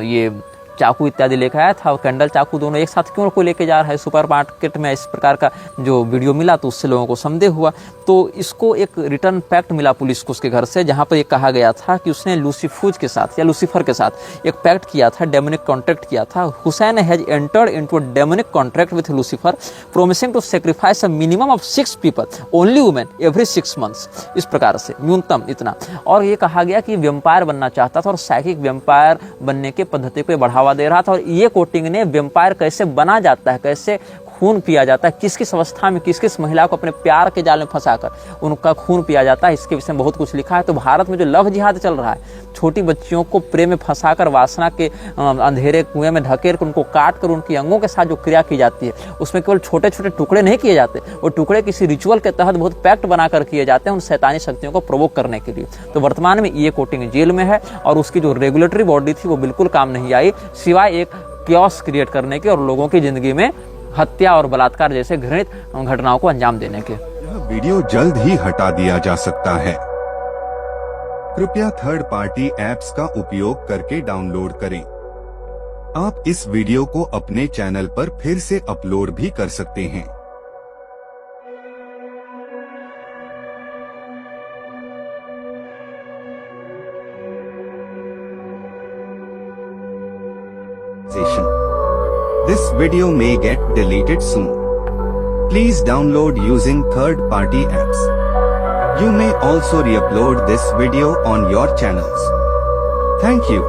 ये चाकू इत्यादि लेकर आया था, और कैंडल चाकू दोनों एक साथ क्यों को लेके जा रहा है सुपर मार्केट में, इस प्रकार का जो वीडियो मिला तो उससे लोगों को संदेह हुआ। तो इसको एक रिटर्न पैक्ट मिला पुलिस को उसके घर से, जहां पर ये कहा गया था कि उसने लूसीफूज के साथ या लूसीफर के साथ एक पैक्ट किया था, डेमोनिक कॉन्ट्रैक्ट किया था। Hussain has entered into a demonic contract with Lucifer promising to sacrifice a minimum of 6 people only women every 6 months, इस प्रकार से न्यूनतम इतना। और ये कहा गया कि वेम्पायर बनना चाहता था और साइकिक वेम्पायर बनने के पद्धति को बढ़ावा दे रहा था। और ये कोटिंग ने वेम्पायर कैसे बना जाता है, कैसे खून पिया जाता है, किस किस अवस्था में किस किस महिला को अपने प्यार के जाल में फंसाकर उनका खून पिया जाता है, इसके विषय में बहुत कुछ लिखा है। तो भारत में जो लव जिहाद चल रहा है, छोटी बच्चियों को प्रेम में फंसाकर वासना के अंधेरे कुएं में धकेल कर उनको काट कर उनकी अंगों के साथ जो क्रिया की जाती है, उसमें केवल छोटे छोटे टुकड़े नहीं किए जाते, वो टुकड़े किसी रिचुअल के तहत बहुत पैक्ट बनाकर किए जाते हैं उन शैतानी शक्तियों को प्रोवोक करने के लिए। तो वर्तमान में ये कोटिंग जेल में है और उसकी जो रेगुलेटरी बॉडी थी वो बिल्कुल काम नहीं आई, सिवाय एक क्योस क्रिएट करने के और लोगों की जिंदगी में हत्या और बलात्कार जैसे घृणित घटनाओं को अंजाम देने के। यह वीडियो जल्द ही हटा दिया जा सकता है। कृपया थर्ड पार्टी ऐप्स का उपयोग करके डाउनलोड करें। आप इस वीडियो को अपने चैनल पर फिर से अपलोड भी कर सकते हैं। This video may get deleted soon. Please download using third-party apps. You may also re-upload this video on your channels. Thank you.